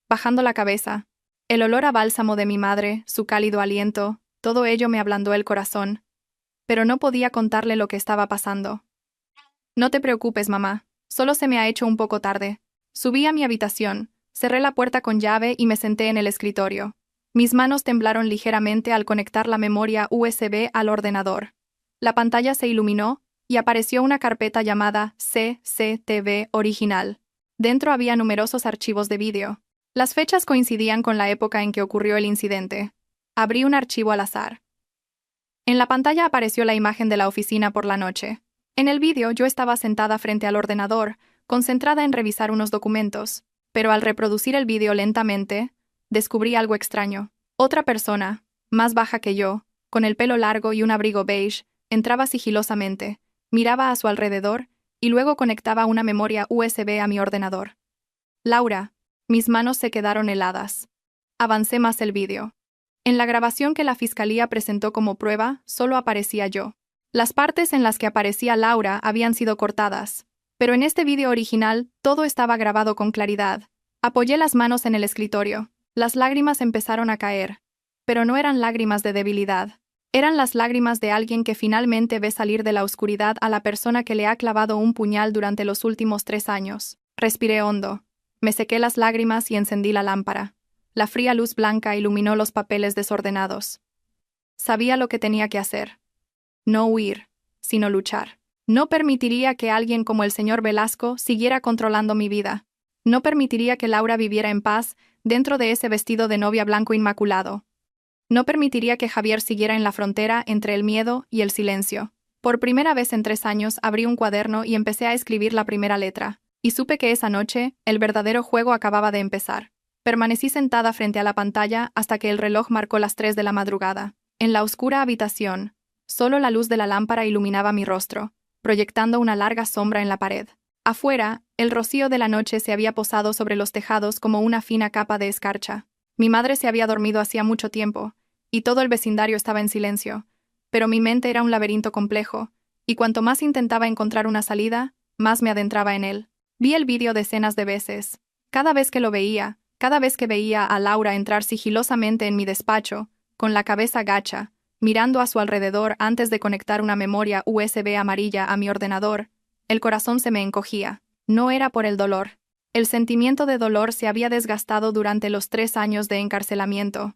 Bajando la cabeza, el olor a bálsamo de mi madre, su cálido aliento, todo ello me ablandó el corazón. Pero no podía contarle lo que estaba pasando. No te preocupes, mamá, solo se me ha hecho un poco tarde. Subí a mi habitación, cerré la puerta con llave y me senté en el escritorio. Mis manos temblaron ligeramente al conectar la memoria USB al ordenador. La pantalla se iluminó y apareció una carpeta llamada CCTV Original. Dentro había numerosos archivos de vídeo. Las fechas coincidían con la época en que ocurrió el incidente. Abrí un archivo al azar. En la pantalla apareció la imagen de la oficina por la noche. En el vídeo yo estaba sentada frente al ordenador, concentrada en revisar unos documentos, pero al reproducir el vídeo lentamente, descubrí algo extraño. Otra persona, más baja que yo, con el pelo largo y un abrigo beige, entraba sigilosamente, miraba a su alrededor y luego conectaba una memoria USB a mi ordenador. Laura. Mis manos se quedaron heladas. Avancé más el vídeo. En la grabación que la fiscalía presentó como prueba, solo aparecía yo. Las partes en las que aparecía Laura habían sido cortadas, pero en este vídeo original todo estaba grabado con claridad. Apoyé las manos en el escritorio. Las lágrimas empezaron a caer, pero no eran lágrimas de debilidad. Eran las lágrimas de alguien que finalmente ve salir de la oscuridad a la persona que le ha clavado un puñal durante los últimos 3 años. Respiré hondo. Me sequé las lágrimas y encendí la lámpara. La fría luz blanca iluminó los papeles desordenados. Sabía lo que tenía que hacer. No huir, sino luchar. No permitiría que alguien como el señor Velasco siguiera controlando mi vida. No permitiría que Laura viviera en paz dentro de ese vestido de novia blanco inmaculado. No permitiría que Javier siguiera en la frontera entre el miedo y el silencio. Por primera vez en 3 años abrí un cuaderno y empecé a escribir la primera letra. Y supe que esa noche, el verdadero juego acababa de empezar. Permanecí sentada frente a la pantalla hasta que el reloj marcó las 3 de la madrugada. En la oscura habitación, solo la luz de la lámpara iluminaba mi rostro, proyectando una larga sombra en la pared. Afuera, el rocío de la noche se había posado sobre los tejados como una fina capa de escarcha. Mi madre se había dormido hacía mucho tiempo, y todo el vecindario estaba en silencio, pero mi mente era un laberinto complejo, y cuanto más intentaba encontrar una salida, más me adentraba en él. Vi el vídeo decenas de veces. Cada vez que lo veía, cada vez que veía a Laura entrar sigilosamente en mi despacho, con la cabeza gacha, mirando a su alrededor antes de conectar una memoria USB amarilla a mi ordenador, el corazón se me encogía. No era por el dolor. El sentimiento de dolor se había desgastado durante los 3 años de encarcelamiento.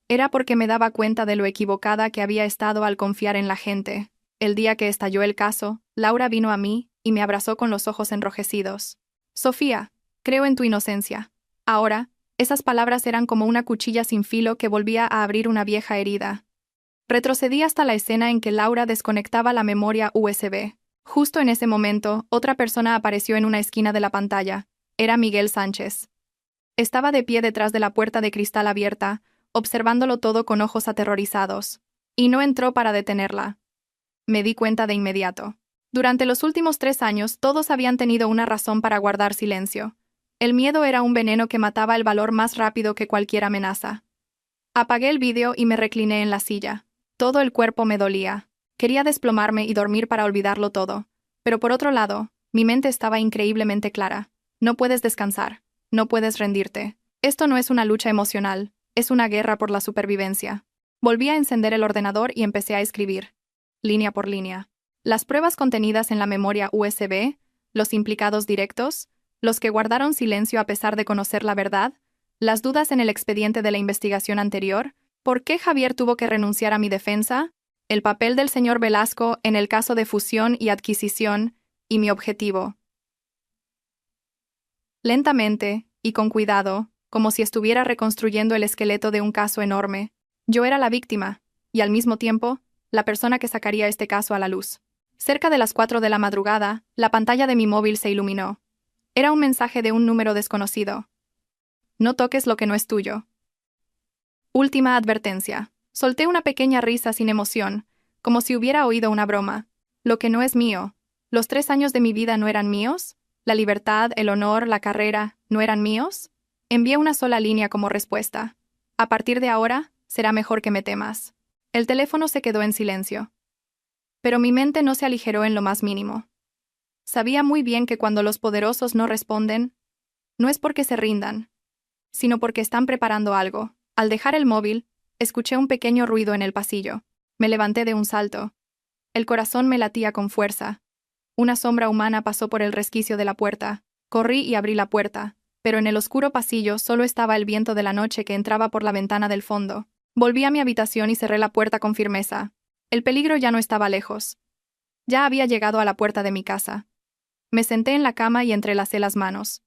Era porque me daba cuenta de lo equivocada que había estado al confiar en la gente. El día que estalló el caso, Laura vino a mí y me abrazó con los ojos enrojecidos. Sofía, creo en tu inocencia. Ahora, esas palabras eran como una cuchilla sin filo que volvía a abrir una vieja herida. Retrocedí hasta la escena en que Laura desconectaba la memoria USB. Justo en ese momento, otra persona apareció en una esquina de la pantalla. Era Miguel Sánchez. Estaba de pie detrás de la puerta de cristal abierta, observándolo todo con ojos aterrorizados. Y no entró para detenerla. Me di cuenta de inmediato. Durante los últimos 3 años, todos habían tenido una razón para guardar silencio. El miedo era un veneno que mataba el valor más rápido que cualquier amenaza. Apagué el vídeo y me recliné en la silla. Todo el cuerpo me dolía. Quería desplomarme y dormir para olvidarlo todo. Pero por otro lado, mi mente estaba increíblemente clara. No puedes descansar. No puedes rendirte. Esto no es una lucha emocional, es una guerra por la supervivencia. Volví a encender el ordenador y empecé a escribir, línea por línea. Las pruebas contenidas en la memoria USB, los implicados directos, los que guardaron silencio a pesar de conocer la verdad, las dudas en el expediente de la investigación anterior, ¿por qué Javier tuvo que renunciar a mi defensa? El papel del señor Velasco en el caso de fusión y adquisición, y mi objetivo. Lentamente, y con cuidado, como si estuviera reconstruyendo el esqueleto de un caso enorme, yo era la víctima, y al mismo tiempo, la persona que sacaría este caso a la luz. Cerca de las 4 de la madrugada, la pantalla de mi móvil se iluminó. Era un mensaje de un número desconocido. No toques lo que no es tuyo. Última advertencia. Solté una pequeña risa sin emoción, como si hubiera oído una broma. Lo que no es mío. ¿Los 3 años de mi vida no eran míos? ¿La libertad, el honor, la carrera, no eran míos? Envié una sola línea como respuesta. A partir de ahora, será mejor que me temas. El teléfono se quedó en silencio. Pero mi mente no se aligeró en lo más mínimo. Sabía muy bien que cuando los poderosos no responden, no es porque se rindan, sino porque están preparando algo. Al dejar el móvil, escuché un pequeño ruido en el pasillo. Me levanté de un salto. El corazón me latía con fuerza. Una sombra humana pasó por el resquicio de la puerta. Corrí y abrí la puerta, pero en el oscuro pasillo solo estaba el viento de la noche que entraba por la ventana del fondo. Volví a mi habitación y cerré la puerta con firmeza. El peligro ya no estaba lejos. Ya había llegado a la puerta de mi casa. Me senté en la cama y entrelacé las manos.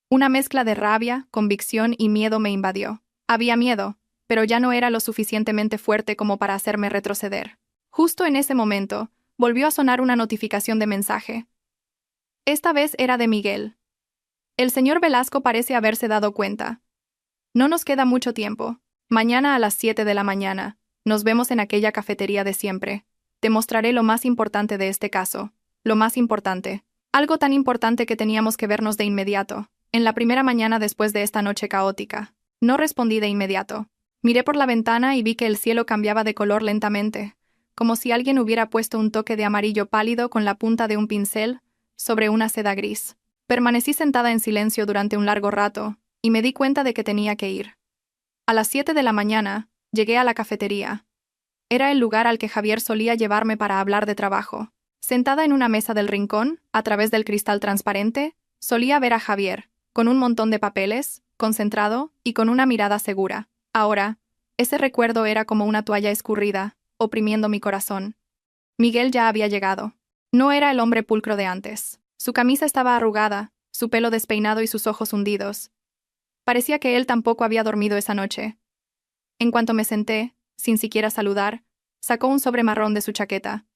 Una mezcla de rabia, convicción y miedo me invadió. Había miedo, pero ya no era lo suficientemente fuerte como para hacerme retroceder. Justo en ese momento, volvió a sonar una notificación de mensaje. Esta vez era de Miguel. El señor Velasco parece haberse dado cuenta. No nos queda mucho tiempo. Mañana a las 7 de la mañana. Nos vemos en aquella cafetería de siempre. Te mostraré lo más importante de este caso. Lo más importante. Algo tan importante que teníamos que vernos de inmediato. En la primera mañana después de esta noche caótica. No respondí de inmediato. Miré por la ventana y vi que el cielo cambiaba de color lentamente, como si alguien hubiera puesto un toque de amarillo pálido con la punta de un pincel sobre una seda gris. Permanecí sentada en silencio durante un largo rato, y me di cuenta de que tenía que ir. A las 7 de la mañana, llegué a la cafetería. Era el lugar al que Javier solía llevarme para hablar de trabajo. Sentada en una mesa del rincón, a través del cristal transparente, solía ver a Javier, con un montón de papeles, concentrado y con una mirada segura. Ahora, ese recuerdo era como una toalla escurrida, oprimiendo mi corazón. Miguel ya había llegado. No era el hombre pulcro de antes. Su camisa estaba arrugada, su pelo despeinado y sus ojos hundidos. Parecía que él tampoco había dormido esa noche. En cuanto me senté, sin siquiera saludar, sacó un sobre marrón de su chaqueta.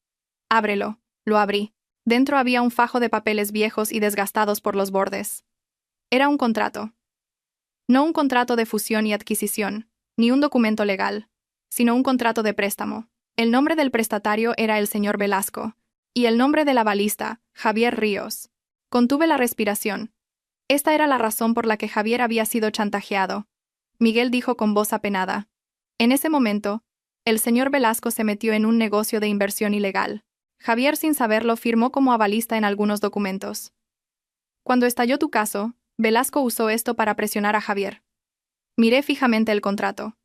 Ábrelo. Lo abrí. Dentro había un fajo de papeles viejos y desgastados por los bordes. Era un contrato. No un contrato de fusión y adquisición, ni un documento legal, sino un contrato de préstamo. El nombre del prestatario era el señor Velasco, y el nombre del avalista, Javier Ríos. Contuve la respiración. Esta era la razón por la que Javier había sido chantajeado. Miguel dijo con voz apenada. En ese momento, el señor Velasco se metió en un negocio de inversión ilegal. Javier, sin saberlo, firmó como avalista en algunos documentos. Cuando estalló tu caso, Velasco usó esto para presionar a Javier. Miré fijamente el contrato.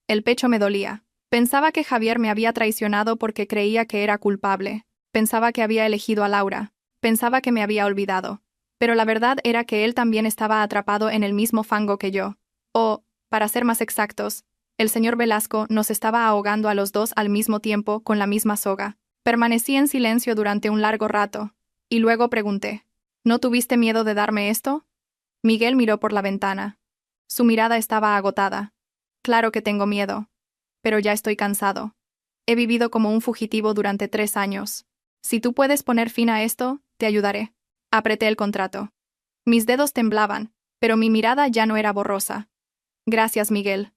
El pecho me dolía. Pensaba que Javier me había traicionado porque creía que era culpable. Pensaba que había elegido a Laura. Pensaba que me había olvidado. Pero la verdad era que él también estaba atrapado en el mismo fango que yo. O, para ser más exactos, el señor Velasco nos estaba ahogando a los dos al mismo tiempo con la misma soga. Permanecí en silencio durante un largo rato, y luego pregunté, ¿no tuviste miedo de darme esto? Miguel miró por la ventana. Su mirada estaba agotada. Claro que tengo miedo. Pero ya estoy cansado. He vivido como un fugitivo durante 3 años. Si tú puedes poner fin a esto, te ayudaré. Apreté el contrato. Mis dedos temblaban, pero mi mirada ya no era borrosa. Gracias, Miguel.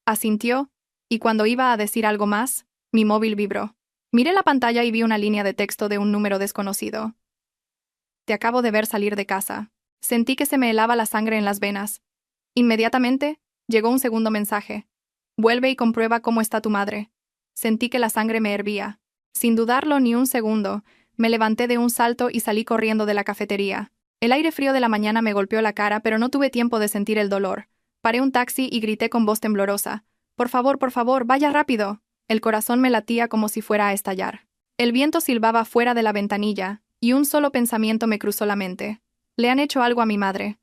Asintió, y cuando iba a decir algo más, mi móvil vibró. Miré la pantalla y vi una línea de texto de un número desconocido. Te acabo de ver salir de casa. Sentí que se me helaba la sangre en las venas. Inmediatamente, llegó un segundo mensaje. Vuelve y comprueba cómo está tu madre. Sentí que la sangre me hervía. Sin dudarlo ni un segundo, me levanté de un salto y salí corriendo de la cafetería. El aire frío de la mañana me golpeó la cara, pero no tuve tiempo de sentir el dolor. Paré un taxi y grité con voz temblorosa. Por favor, vaya rápido. El corazón me latía como si fuera a estallar. El viento silbaba fuera de la ventanilla, y un solo pensamiento me cruzó la mente. Le han hecho algo a mi madre.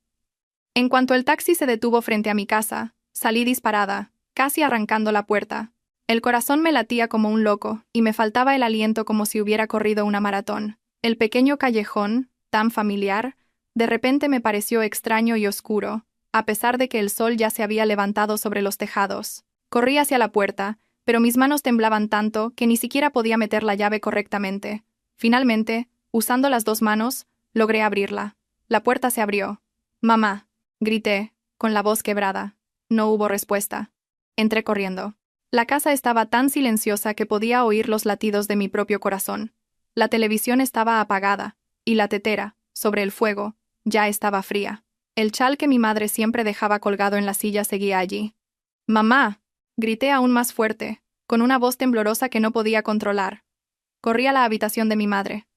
En cuanto el taxi se detuvo frente a mi casa, salí disparada, casi arrancando la puerta. El corazón me latía como un loco, y me faltaba el aliento como si hubiera corrido una maratón. El pequeño callejón, tan familiar, de repente me pareció extraño y oscuro, a pesar de que el sol ya se había levantado sobre los tejados. Corrí hacia la puerta, pero mis manos temblaban tanto que ni siquiera podía meter la llave correctamente. Finalmente, usando las dos manos, logré abrirla. La puerta se abrió. «Mamá», grité, con la voz quebrada. No hubo respuesta. Entré corriendo. La casa estaba tan silenciosa que podía oír los latidos de mi propio corazón. La televisión estaba apagada, y la tetera, sobre el fuego, ya estaba fría. El chal que mi madre siempre dejaba colgado en la silla seguía allí. «¡Mamá!», grité aún más fuerte, con una voz temblorosa que no podía controlar. Corrí a la habitación de mi madre.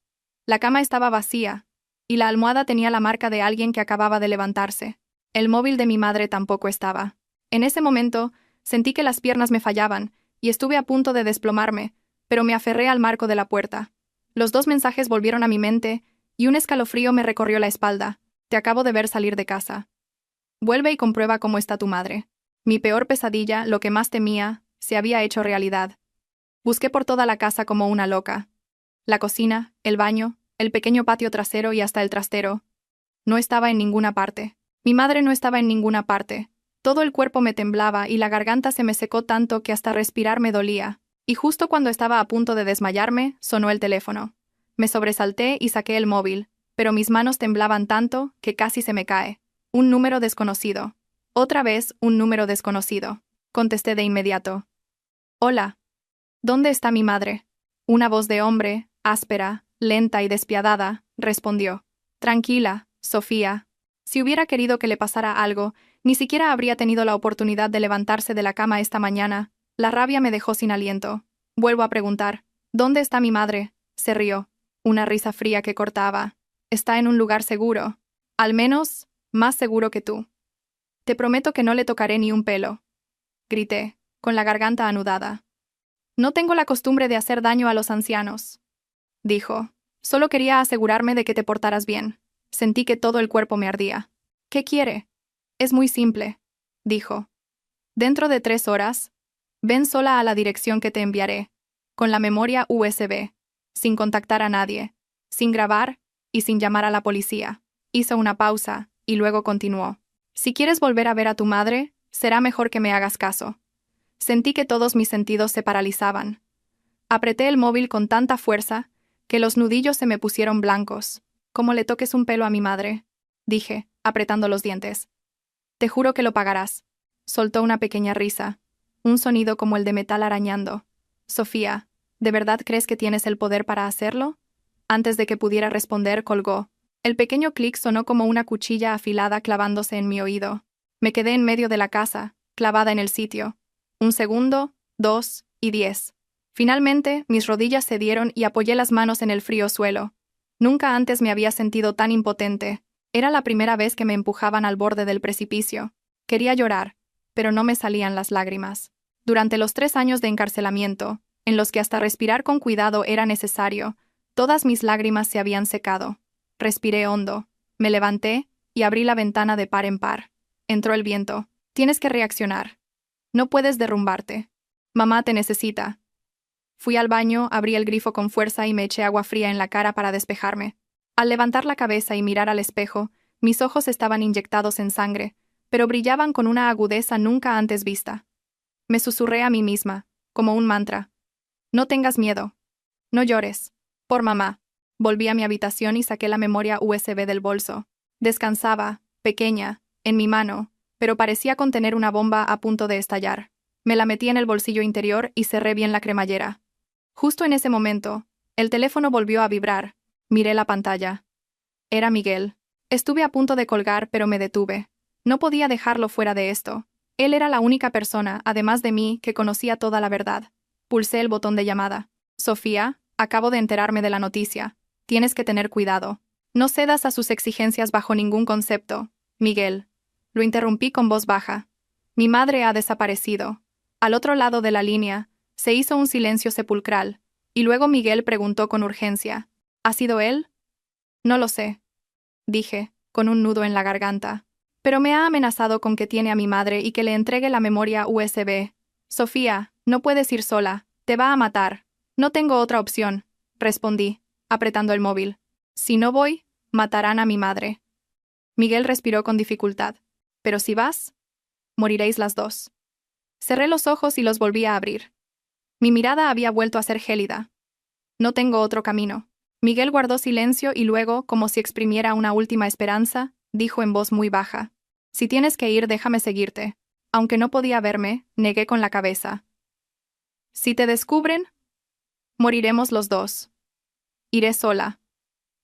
La cama estaba vacía, y la almohada tenía la marca de alguien que acababa de levantarse. El móvil de mi madre tampoco estaba. En ese momento, sentí que las piernas me fallaban, y estuve a punto de desplomarme, pero me aferré al marco de la puerta. Los dos mensajes volvieron a mi mente, y un escalofrío me recorrió la espalda. Te acabo de ver salir de casa. Vuelve y comprueba cómo está tu madre. Mi peor pesadilla, lo que más temía, se había hecho realidad. Busqué por toda la casa como una loca. La cocina, el baño, el pequeño patio trasero y hasta el trastero. No estaba en ninguna parte. Mi madre no estaba en ninguna parte. Todo el cuerpo me temblaba y la garganta se me secó tanto que hasta respirar me dolía. Y justo cuando estaba a punto de desmayarme, sonó el teléfono. Me sobresalté y saqué el móvil, pero mis manos temblaban tanto que casi se me cae. Un número desconocido. Otra vez, un número desconocido. Contesté de inmediato. «Hola. ¿Dónde está mi madre?». Una voz de hombre, áspera, lenta y despiadada, respondió. «Tranquila, Sofía. Si hubiera querido que le pasara algo, ni siquiera habría tenido la oportunidad de levantarse de la cama esta mañana». La rabia me dejó sin aliento. Vuelvo a preguntar. «¿Dónde está mi madre?». Se rió. Una risa fría que cortaba. «Está en un lugar seguro. Al menos, más seguro que tú. Te prometo que no le tocaré ni un pelo». Grité, con la garganta anudada. «No tengo la costumbre de hacer daño a los ancianos», dijo. «Solo quería asegurarme de que te portaras bien». Sentí que todo el cuerpo me ardía. «¿Qué quiere?». «Es muy simple», dijo. «Dentro de 3 horas, ven sola a la dirección que te enviaré, con la memoria USB, sin contactar a nadie, sin grabar y sin llamar a la policía». Hizo una pausa, y luego continuó. «Si quieres volver a ver a tu madre, será mejor que me hagas caso». Sentí que todos mis sentidos se paralizaban. Apreté el móvil con tanta fuerza que los nudillos se me pusieron blancos. «Como le toques un pelo a mi madre», dije, apretando los dientes. «Te juro que lo pagarás». Soltó una pequeña risa, un sonido como el de metal arañando. «Sofía, ¿de verdad crees que tienes el poder para hacerlo?». Antes de que pudiera responder, colgó. El pequeño clic sonó como una cuchilla afilada clavándose en mi oído. Me quedé en medio de la casa, clavada en el sitio. 1 segundo, 2 y 10. Finalmente, mis rodillas cedieron y apoyé las manos en el frío suelo. Nunca antes me había sentido tan impotente. Era la primera vez que me empujaban al borde del precipicio. Quería llorar, pero no me salían las lágrimas. Durante los 3 años de encarcelamiento, en los que hasta respirar con cuidado era necesario, todas mis lágrimas se habían secado. Respiré hondo, me levanté y abrí la ventana de par en par. Entró el viento. «Tienes que reaccionar. No puedes derrumbarte. Mamá te necesita». Fui al baño, abrí el grifo con fuerza y me eché agua fría en la cara para despejarme. Al levantar la cabeza y mirar al espejo, mis ojos estaban inyectados en sangre, pero brillaban con una agudeza nunca antes vista. Me susurré a mí misma, como un mantra. «No tengas miedo. No llores. Por mamá. Volví a mi habitación y saqué la memoria USB del bolso. Descansaba, pequeña, en mi mano, pero parecía contener una bomba a punto de estallar. Me la metí en el bolsillo interior y cerré bien la cremallera. Justo en ese momento, el teléfono volvió a vibrar. Miré la pantalla. Era Miguel. Estuve a punto de colgar, pero me detuve. No podía dejarlo fuera de esto. Él era la única persona, además de mí, que conocía toda la verdad. Pulsé el botón de llamada. Sofía, acabo de enterarme de la noticia. Tienes que tener cuidado. No cedas a sus exigencias bajo ningún concepto, Miguel. Lo interrumpí con voz baja. Mi madre ha desaparecido. Al otro lado de la línea, se hizo un silencio sepulcral, y luego Miguel preguntó con urgencia. ¿Ha sido él? No lo sé, dije, con un nudo en la garganta. Pero me ha amenazado con que tiene a mi madre y que le entregue la memoria USB. Sofía, no puedes ir sola. Te va a matar. No tengo otra opción, respondí, apretando el móvil. Si no voy, matarán a mi madre. Miguel respiró con dificultad. Pero si vas, moriréis las dos. Cerré los ojos y los volví a abrir. Mi mirada había vuelto a ser gélida. No tengo otro camino. Miguel guardó silencio y luego, como si exprimiera una última esperanza, dijo en voz muy baja. Si tienes que ir, déjame seguirte. Aunque no podía verme, negué con la cabeza. Si te descubren, moriremos los dos. Iré sola.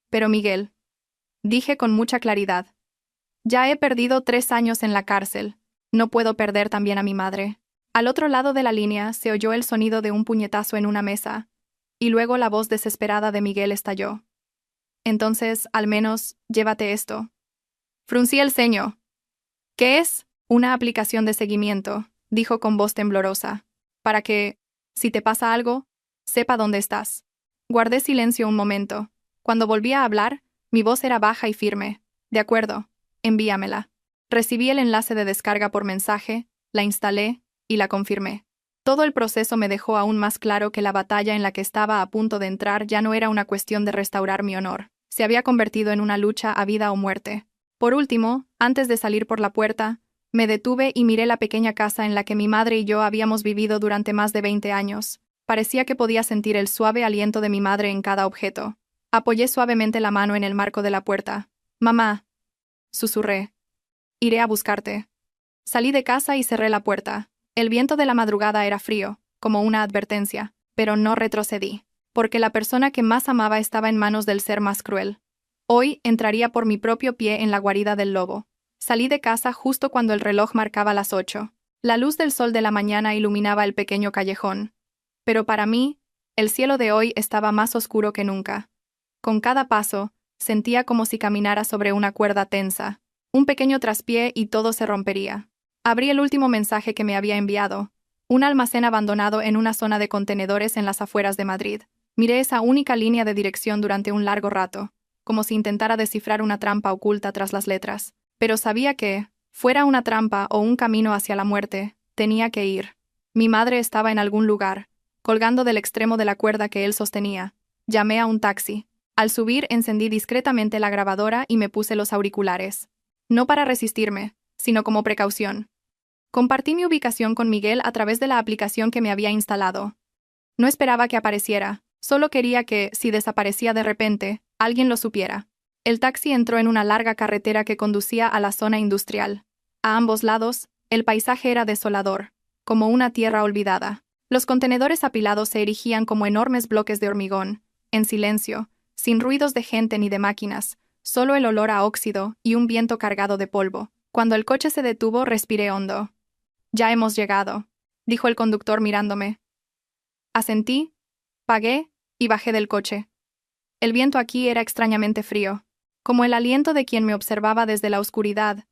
Pero Miguel, dije con mucha claridad. Ya he perdido 3 años en la cárcel. No puedo perder también a mi madre. Al otro lado de la línea se oyó el sonido de un puñetazo en una mesa, y luego la voz desesperada de Miguel estalló. Entonces, al menos, llévate esto. Fruncí el ceño. ¿Qué es? Una aplicación de seguimiento, dijo con voz temblorosa. Para que, si te pasa algo, sepa dónde estás. Guardé silencio un momento. Cuando volví a hablar, mi voz era baja y firme. De acuerdo, envíamela. Recibí el enlace de descarga por mensaje, la instalé y la confirmé. Todo el proceso me dejó aún más claro que la batalla en la que estaba a punto de entrar ya no era una cuestión de restaurar mi honor. Se había convertido en una lucha a vida o muerte. Por último, antes de salir por la puerta, me detuve y miré la pequeña casa en la que mi madre y yo habíamos vivido durante más de 20 años. Parecía que podía sentir el suave aliento de mi madre en cada objeto. Apoyé suavemente la mano en el marco de la puerta. «Mamá», susurré. «Iré a buscarte». Salí de casa y cerré la puerta. El viento de la madrugada era frío, como una advertencia, pero no retrocedí, porque la persona que más amaba estaba en manos del ser más cruel. Hoy entraría por mi propio pie en la guarida del lobo. Salí de casa justo cuando el reloj marcaba las 8. La luz del sol de la mañana iluminaba el pequeño callejón. Pero para mí, el cielo de hoy estaba más oscuro que nunca. Con cada paso, sentía como si caminara sobre una cuerda tensa. Un pequeño traspié y todo se rompería. Abrí el último mensaje que me había enviado. Un almacén abandonado en una zona de contenedores en las afueras de Madrid. Miré esa única línea de dirección durante un largo rato, como si intentara descifrar una trampa oculta tras las letras. Pero sabía que, fuera una trampa o un camino hacia la muerte, tenía que ir. Mi madre estaba en algún lugar, colgando del extremo de la cuerda que él sostenía. Llamé a un taxi. Al subir encendí discretamente la grabadora y me puse los auriculares. No para resistirme, sino como precaución. Compartí mi ubicación con Miguel a través de la aplicación que me había instalado. No esperaba que apareciera, solo quería que, si desaparecía de repente, alguien lo supiera. El taxi entró en una larga carretera que conducía a la zona industrial. A ambos lados, el paisaje era desolador, como una tierra olvidada. Los contenedores apilados se erigían como enormes bloques de hormigón, en silencio, sin ruidos de gente ni de máquinas, solo el olor a óxido y un viento cargado de polvo. Cuando el coche se detuvo, respiré hondo. «Ya hemos llegado», dijo el conductor mirándome. Asentí, pagué y bajé del coche. El viento aquí era extrañamente frío, como el aliento de quien me observaba desde la oscuridad.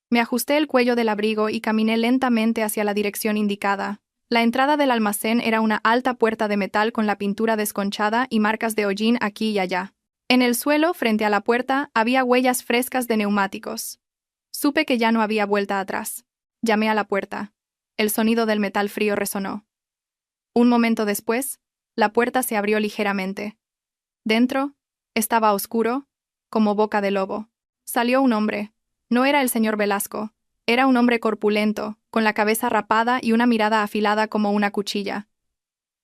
Me ajusté el cuello del abrigo y caminé lentamente hacia la dirección indicada. La entrada del almacén era una alta puerta de metal con la pintura desconchada y marcas de hollín aquí y allá. En el suelo, frente a la puerta, había huellas frescas de neumáticos. Supe que ya no había vuelta atrás. Llamé a la puerta. El sonido del metal frío resonó. Un momento después, la puerta se abrió ligeramente. Dentro, estaba oscuro, como boca de lobo. Salió un hombre. No era el señor Velasco. Era un hombre corpulento, con la cabeza rapada y una mirada afilada como una cuchilla.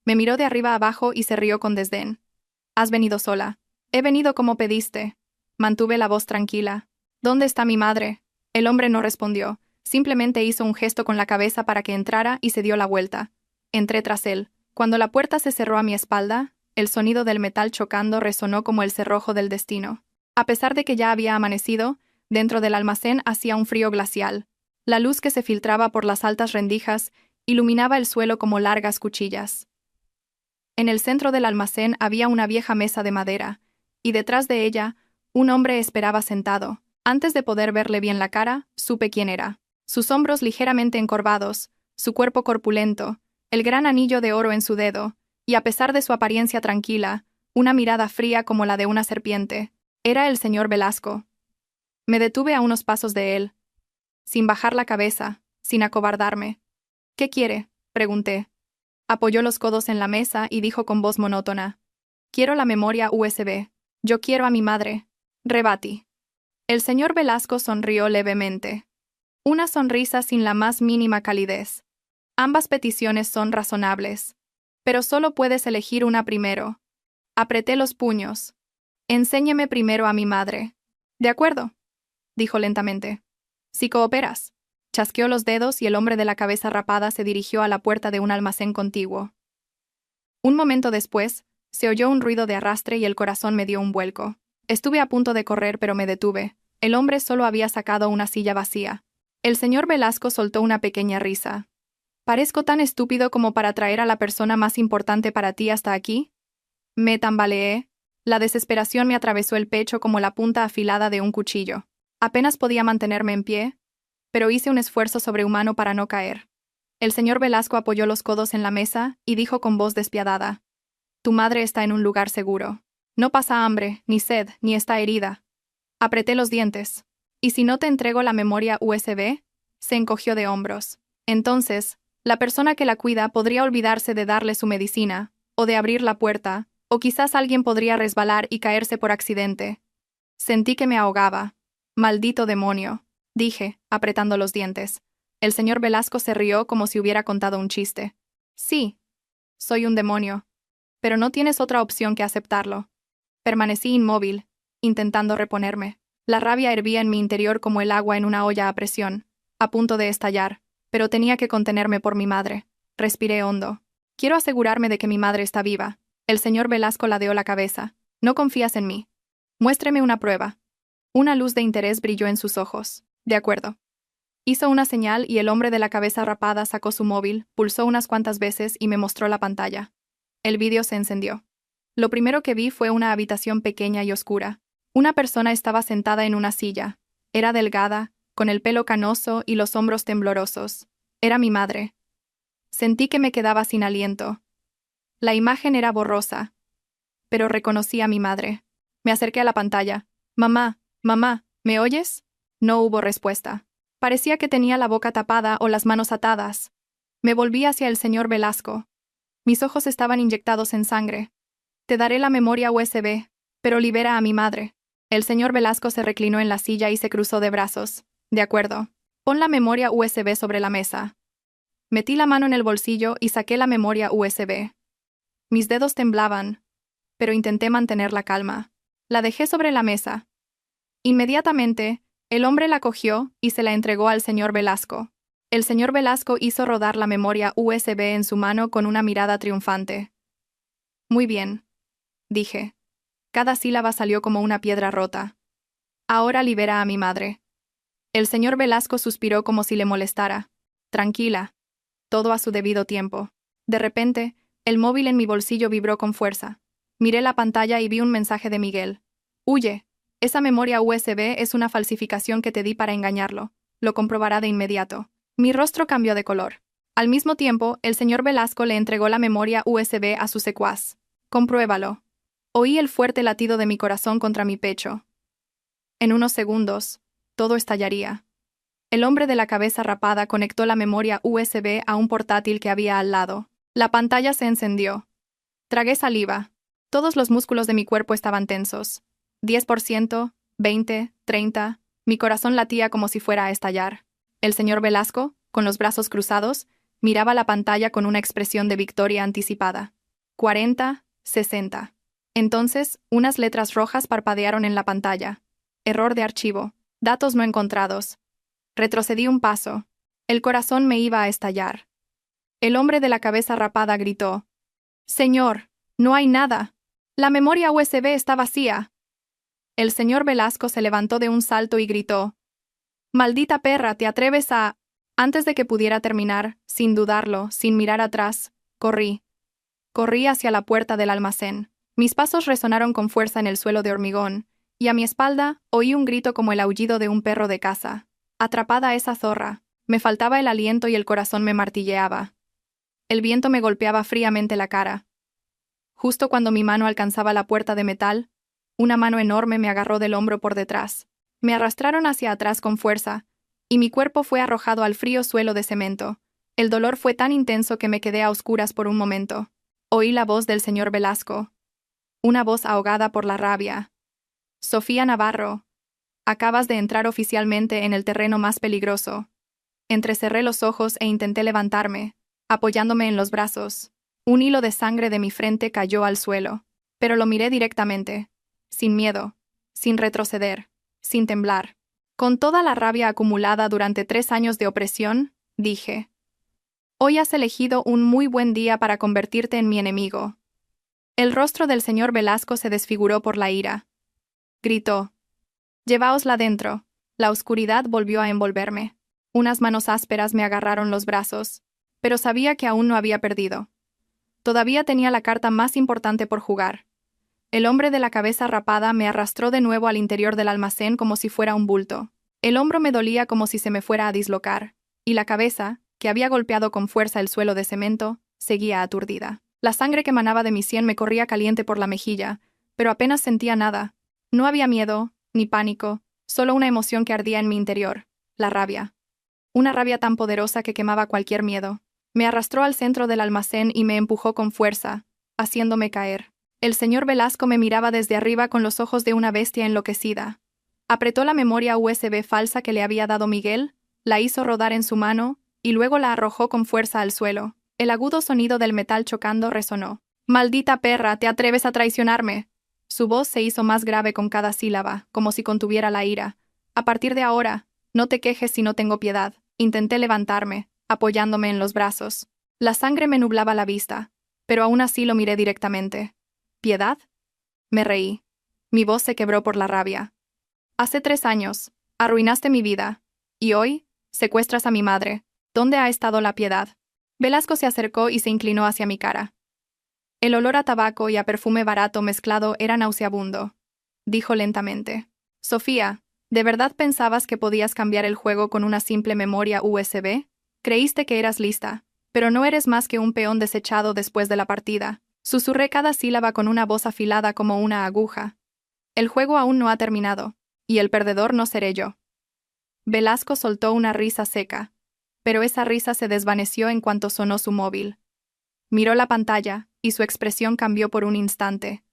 Me miró de arriba abajo y se rió con desdén. Has venido sola. He venido como pediste. Mantuve la voz tranquila. ¿Dónde está mi madre? El hombre no respondió. Simplemente hizo un gesto con la cabeza para que entrara y se dio la vuelta. Entré tras él. Cuando la puerta se cerró a mi espalda, el sonido del metal chocando resonó como el cerrojo del destino. A pesar de que ya había amanecido, dentro del almacén hacía un frío glacial. La luz que se filtraba por las altas rendijas iluminaba el suelo como largas cuchillas. En el centro del almacén había una vieja mesa de madera, y detrás de ella, un hombre esperaba sentado. Antes de poder verle bien la cara, supe quién era. Sus hombros ligeramente encorvados, su cuerpo corpulento, el gran anillo de oro en su dedo, y a pesar de su apariencia tranquila, una mirada fría como la de una serpiente, era el señor Velasco. Me detuve a unos pasos de él, sin bajar la cabeza, sin acobardarme. «¿Qué quiere?», pregunté. Apoyó los codos en la mesa y dijo con voz monótona. «Quiero la memoria USB. Yo quiero a mi madre». Rebatí. El señor Velasco sonrió levemente. Una sonrisa sin la más mínima calidez. Ambas peticiones son razonables. Pero solo puedes elegir una primero. Apreté los puños. «Enséñeme primero a mi madre». «De acuerdo», dijo lentamente. «Si cooperas». Chasqueó los dedos y el hombre de la cabeza rapada se dirigió a la puerta de un almacén contiguo. Un momento después, se oyó un ruido de arrastre y el corazón me dio un vuelco. Estuve a punto de correr, pero me detuve. El hombre solo había sacado una silla vacía. El señor Velasco soltó una pequeña risa. «¿Parezco tan estúpido como para traer a la persona más importante para ti hasta aquí?» Me tambaleé. La desesperación me atravesó el pecho como la punta afilada de un cuchillo. Apenas podía mantenerme en pie, pero hice un esfuerzo sobrehumano para no caer. El señor Velasco apoyó los codos en la mesa y dijo con voz despiadada: «Tu madre está en un lugar seguro. No pasa hambre, ni sed, ni está herida». Apreté los dientes. «¿Y si no te entrego la memoria USB?» Se encogió de hombros. «Entonces, la persona que la cuida podría olvidarse de darle su medicina, o de abrir la puerta, o quizás alguien podría resbalar y caerse por accidente». Sentí que me ahogaba. «Maldito demonio», dije, apretando los dientes. El señor Velasco se rió como si hubiera contado un chiste. «Sí, soy un demonio. Pero no tienes otra opción que aceptarlo». Permanecí inmóvil, intentando reponerme. La rabia hervía en mi interior como el agua en una olla a presión, a punto de estallar, pero tenía que contenerme por mi madre. Respiré hondo. «Quiero asegurarme de que mi madre está viva». El señor Velasco ladeó la cabeza. «¿No confías en mí? Muéstreme una prueba». Una luz de interés brilló en sus ojos. «De acuerdo». Hizo una señal y el hombre de la cabeza rapada sacó su móvil, pulsó unas cuantas veces y me mostró la pantalla. El vídeo se encendió. Lo primero que vi fue una habitación pequeña y oscura. Una persona estaba sentada en una silla. Era delgada, con el pelo canoso y los hombros temblorosos. Era mi madre. Sentí que me quedaba sin aliento. La imagen era borrosa, pero reconocí a mi madre. Me acerqué a la pantalla. «Mamá, mamá, ¿me oyes?» No hubo respuesta. Parecía que tenía la boca tapada o las manos atadas. Me volví hacia el señor Velasco. Mis ojos estaban inyectados en sangre. «Te daré la memoria USB, pero libera a mi madre». El señor Velasco se reclinó en la silla y se cruzó de brazos. «De acuerdo. Pon la memoria USB sobre la mesa». Metí la mano en el bolsillo y saqué la memoria USB. Mis dedos temblaban, pero intenté mantener la calma. La dejé sobre la mesa. Inmediatamente, el hombre la cogió y se la entregó al señor Velasco. El señor Velasco hizo rodar la memoria USB en su mano con una mirada triunfante. «Muy bien», dije. Cada sílaba salió como una piedra rota. «Ahora libera a mi madre». El señor Velasco suspiró como si le molestara. «Tranquila. Todo a su debido tiempo». De repente, el móvil en mi bolsillo vibró con fuerza. Miré la pantalla y vi un mensaje de Miguel. «Huye. Esa memoria USB es una falsificación que te di para engañarlo. Lo comprobará de inmediato». Mi rostro cambió de color. Al mismo tiempo, el señor Velasco le entregó la memoria USB a su secuaz. «Compruébalo». Oí el fuerte latido de mi corazón contra mi pecho. En unos segundos, todo estallaría. El hombre de la cabeza rapada conectó la memoria USB a un portátil que había al lado. La pantalla se encendió. Tragué saliva. Todos los músculos de mi cuerpo estaban tensos. 10%, 20, 30. Mi corazón latía como si fuera a estallar. El señor Velasco, con los brazos cruzados, miraba la pantalla con una expresión de victoria anticipada. 40, 60. Entonces, unas letras rojas parpadearon en la pantalla. Error de archivo. Datos no encontrados. Retrocedí un paso. El corazón me iba a estallar. El hombre de la cabeza rapada gritó: «Señor, no hay nada. La memoria USB está vacía». El señor Velasco se levantó de un salto y gritó: «Maldita perra, ¿te atreves a...?» Antes de que pudiera terminar, sin dudarlo, sin mirar atrás, corrí. Corrí hacia la puerta del almacén. Mis pasos resonaron con fuerza en el suelo de hormigón, y a mi espalda oí un grito como el aullido de un perro de caza. Atrapada esa zorra. Me faltaba el aliento y el corazón me martilleaba. El viento me golpeaba fríamente la cara. Justo cuando mi mano alcanzaba la puerta de metal, una mano enorme me agarró del hombro por detrás. Me arrastraron hacia atrás con fuerza, y mi cuerpo fue arrojado al frío suelo de cemento. El dolor fue tan intenso que me quedé a oscuras por un momento. Oí la voz del señor Velasco. Una voz ahogada por la rabia. «Sofía Navarro, acabas de entrar oficialmente en el terreno más peligroso». Entrecerré los ojos e intenté levantarme, apoyándome en los brazos. Un hilo de sangre de mi frente cayó al suelo, pero lo miré directamente, sin miedo, sin retroceder, sin temblar. Con toda la rabia acumulada durante 3 años de opresión, dije: «Hoy has elegido un muy buen día para convertirte en mi enemigo». El rostro del señor Velasco se desfiguró por la ira. Gritó: «Lleváosla dentro». La oscuridad volvió a envolverme. Unas manos ásperas me agarraron los brazos, pero sabía que aún no había perdido. Todavía tenía la carta más importante por jugar. El hombre de la cabeza rapada me arrastró de nuevo al interior del almacén como si fuera un bulto. El hombro me dolía como si se me fuera a dislocar, y la cabeza, que había golpeado con fuerza el suelo de cemento, seguía aturdida. La sangre que manaba de mi sien me corría caliente por la mejilla, pero apenas sentía nada. No había miedo, ni pánico, solo una emoción que ardía en mi interior: la rabia. Una rabia tan poderosa que quemaba cualquier miedo. Me arrastró al centro del almacén y me empujó con fuerza, haciéndome caer. El señor Velasco me miraba desde arriba con los ojos de una bestia enloquecida. Apretó la memoria USB falsa que le había dado Miguel, la hizo rodar en su mano, y luego la arrojó con fuerza al suelo. El agudo sonido del metal chocando resonó. «Maldita perra, ¿te atreves a traicionarme?». Su voz se hizo más grave con cada sílaba, como si contuviera la ira. «A partir de ahora, no te quejes si no tengo piedad». Intenté levantarme, apoyándome en los brazos. La sangre me nublaba la vista, pero aún así lo miré directamente. «¿Piedad?». Me reí. Mi voz se quebró por la rabia. «Hace 3 años, arruinaste mi vida. Y hoy, secuestras a mi madre. ¿Dónde ha estado la piedad?». Velasco se acercó y se inclinó hacia mi cara. El olor a tabaco y a perfume barato mezclado era nauseabundo. Dijo lentamente: «Sofía, ¿de verdad pensabas que podías cambiar el juego con una simple memoria USB? Creíste que eras lista, pero no eres más que un peón desechado después de la partida». Susurré cada sílaba con una voz afilada como una aguja. «El juego aún no ha terminado, y el perdedor no seré yo». Velasco soltó una risa seca, pero esa risa se desvaneció en cuanto sonó su móvil. Miró la pantalla, y su expresión cambió por un instante.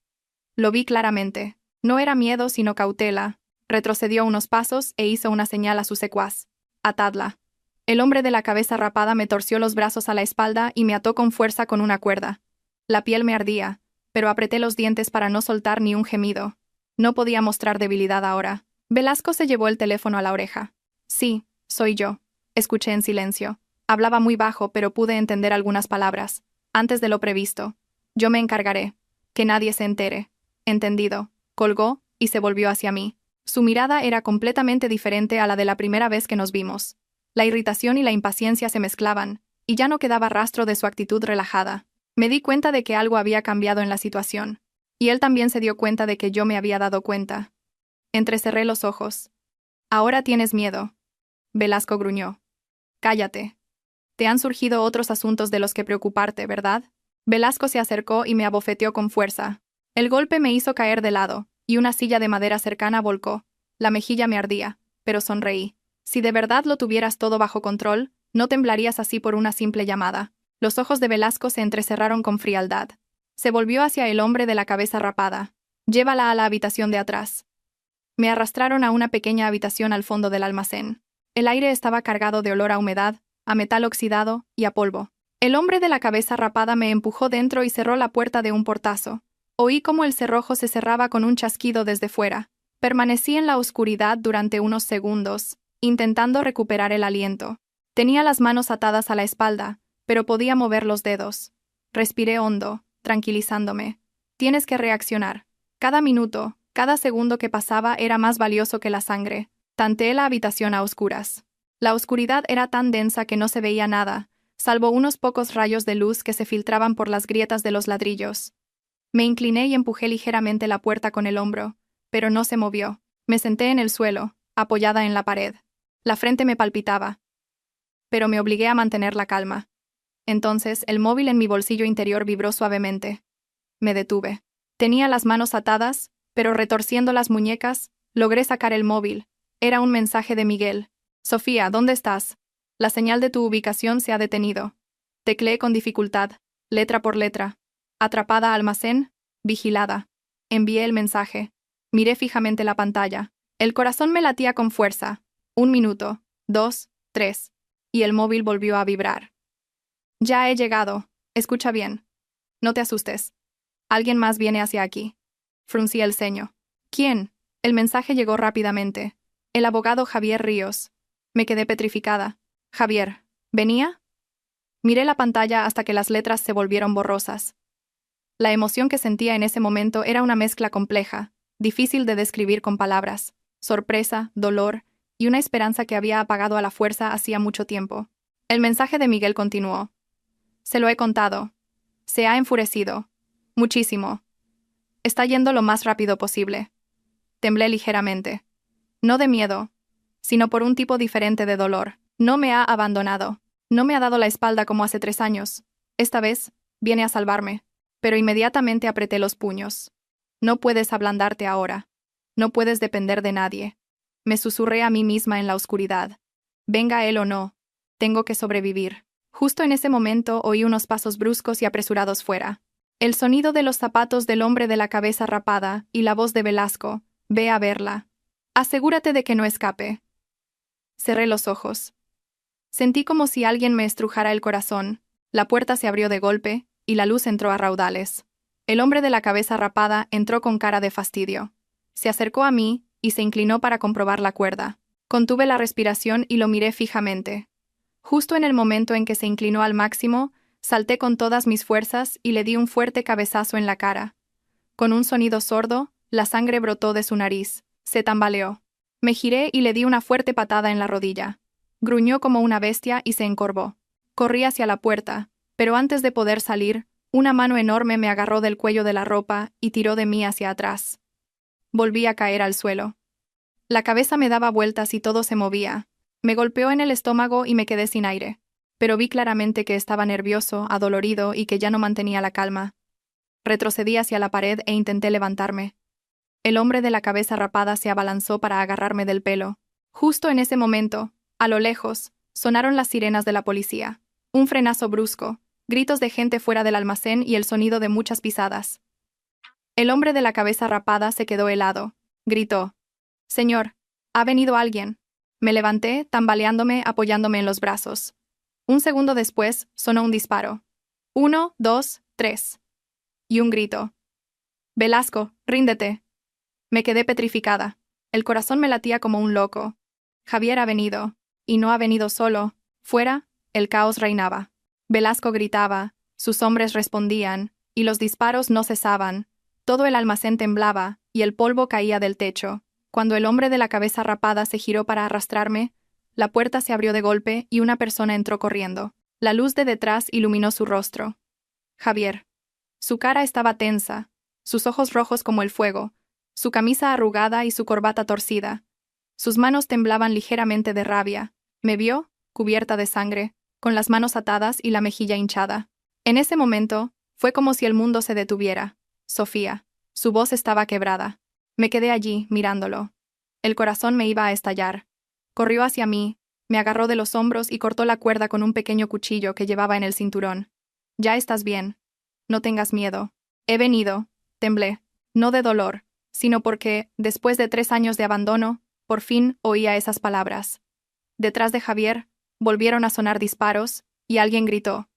Lo vi claramente. No era miedo sino cautela. Retrocedió unos pasos e hizo una señal a su secuaz: «Atadla». El hombre de la cabeza rapada me torció los brazos a la espalda y me ató con fuerza con una cuerda. La piel me ardía, pero apreté los dientes para no soltar ni un gemido. No podía mostrar debilidad ahora. Velasco se llevó el teléfono a la oreja. «Sí, soy yo», escuché en silencio. Hablaba muy bajo, pero pude entender algunas palabras. «Antes de lo previsto. Yo me encargaré. Que nadie se entere». «Entendido». Colgó y se volvió hacia mí. Su mirada era completamente diferente a la de la primera vez que nos vimos. La irritación y la impaciencia se mezclaban, y ya no quedaba rastro de su actitud relajada. Me di cuenta de que algo había cambiado en la situación, y él también se dio cuenta de que yo me había dado cuenta. Entrecerré los ojos. «Ahora tienes miedo». Velasco gruñó. «Cállate. Te han surgido otros asuntos de los que preocuparte, ¿verdad?». Velasco se acercó y me abofeteó con fuerza. El golpe me hizo caer de lado, y una silla de madera cercana volcó. La mejilla me ardía, pero sonreí. «Si de verdad lo tuvieras todo bajo control, no temblarías así por una simple llamada». Los ojos de Velasco se entrecerraron con frialdad. Se volvió hacia el hombre de la cabeza rapada. «Llévala a la habitación de atrás». Me arrastraron a una pequeña habitación al fondo del almacén. El aire estaba cargado de olor a humedad, a metal oxidado y a polvo. El hombre de la cabeza rapada me empujó dentro y cerró la puerta de un portazo. Oí cómo el cerrojo se cerraba con un chasquido desde fuera. Permanecí en la oscuridad durante unos segundos, intentando recuperar el aliento. Tenía las manos atadas a la espalda, pero podía mover los dedos. Respiré hondo, tranquilizándome. Tienes que reaccionar. Cada minuto, cada segundo que pasaba era más valioso que la sangre. Tanteé la habitación a oscuras. La oscuridad era tan densa que no se veía nada, salvo unos pocos rayos de luz que se filtraban por las grietas de los ladrillos. Me incliné y empujé ligeramente la puerta con el hombro, pero no se movió. Me senté en el suelo, apoyada en la pared. La frente me palpitaba, pero me obligué a mantener la calma. Entonces, el móvil en mi bolsillo interior vibró suavemente. Me detuve. Tenía las manos atadas, pero retorciendo las muñecas, logré sacar el móvil. Era un mensaje de Miguel. Sofía, ¿dónde estás? La señal de tu ubicación se ha detenido. Tecleé con dificultad, letra por letra. Atrapada, almacén, vigilada. Envié el mensaje. Miré fijamente la pantalla. El corazón me latía con fuerza. 1 minuto, 2, 3. Y el móvil volvió a vibrar. Ya he llegado. Escucha bien. No te asustes. Alguien más viene hacia aquí. Fruncí el ceño. ¿Quién? El mensaje llegó rápidamente. El abogado Javier Ríos. Me quedé petrificada. Javier, ¿venía? Miré la pantalla hasta que las letras se volvieron borrosas. La emoción que sentía en ese momento era una mezcla compleja, difícil de describir con palabras. Sorpresa, dolor y una esperanza que había apagado a la fuerza hacía mucho tiempo. El mensaje de Miguel continuó. Se lo he contado. Se ha enfurecido. Muchísimo. Está yendo lo más rápido posible. Temblé ligeramente. No de miedo, sino por un tipo diferente de dolor. No me ha abandonado. No me ha dado la espalda como hace 3 años. Esta vez, viene a salvarme. Pero inmediatamente apreté los puños. No puedes ablandarte ahora. No puedes depender de nadie. Me susurré a mí misma en la oscuridad. Venga él o no, tengo que sobrevivir. Justo en ese momento oí unos pasos bruscos y apresurados fuera. El sonido de los zapatos del hombre de la cabeza rapada y la voz de Velasco. Ve a verla. Asegúrate de que no escape. Cerré los ojos. Sentí como si alguien me estrujara el corazón. La puerta se abrió de golpe, y la luz entró a raudales. El hombre de la cabeza rapada entró con cara de fastidio. Se acercó a mí y se inclinó para comprobar la cuerda. Contuve la respiración y lo miré fijamente. Justo en el momento en que se inclinó al máximo, salté con todas mis fuerzas y le di un fuerte cabezazo en la cara. Con un sonido sordo, la sangre brotó de su nariz. Se tambaleó. Me giré y le di una fuerte patada en la rodilla. Gruñó como una bestia y se encorvó. Corrí hacia la puerta, pero antes de poder salir, una mano enorme me agarró del cuello de la ropa y tiró de mí hacia atrás. Volví a caer al suelo. La cabeza me daba vueltas y todo se movía. Me golpeó en el estómago y me quedé sin aire. Pero vi claramente que estaba nervioso, adolorido y que ya no mantenía la calma. Retrocedí hacia la pared e intenté levantarme. El hombre de la cabeza rapada se abalanzó para agarrarme del pelo. Justo en ese momento, a lo lejos, sonaron las sirenas de la policía. Un frenazo brusco, gritos de gente fuera del almacén y el sonido de muchas pisadas. El hombre de la cabeza rapada se quedó helado. Gritó. «Señor, ha venido alguien». Me levanté, tambaleándome, apoyándome en los brazos. Un segundo después, sonó un disparo. 1, 2, 3. Y un grito. «Velasco, ríndete». Me quedé petrificada. El corazón me latía como un loco. Javier ha venido. Y no ha venido solo. Fuera, el caos reinaba. Velasco gritaba, sus hombres respondían, y los disparos no cesaban. Todo el almacén temblaba, y el polvo caía del techo. Cuando el hombre de la cabeza rapada se giró para arrastrarme, la puerta se abrió de golpe y una persona entró corriendo. La luz de detrás iluminó su rostro. Javier. Su cara estaba tensa, sus ojos rojos como el fuego, su camisa arrugada y su corbata torcida. Sus manos temblaban ligeramente de rabia. Me vio, cubierta de sangre, con las manos atadas y la mejilla hinchada. En ese momento, fue como si el mundo se detuviera. Sofía. Su voz estaba quebrada. Me quedé allí, mirándolo. El corazón me iba a estallar. Corrió hacia mí, me agarró de los hombros y cortó la cuerda con un pequeño cuchillo que llevaba en el cinturón. «Ya estás bien. No tengas miedo. He venido», temblé, no de dolor, sino porque, después de 3 años de abandono, por fin oía esas palabras. Detrás de Javier, volvieron a sonar disparos, y alguien gritó.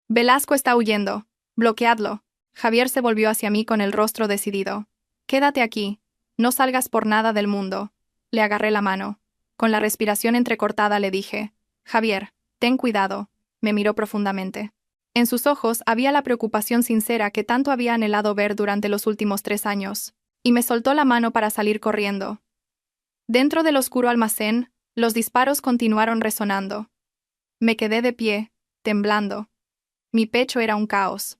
«Velasco está huyendo. Bloqueadlo». Javier se volvió hacia mí con el rostro decidido. Quédate aquí. No salgas por nada del mundo. Le agarré la mano. Con la respiración entrecortada le dije: Javier, ten cuidado. Me miró profundamente. En sus ojos había la preocupación sincera que tanto había anhelado ver durante los últimos 3 años, y me soltó la mano para salir corriendo. Dentro del oscuro almacén, los disparos continuaron resonando. Me quedé de pie, temblando. Mi pecho era un caos.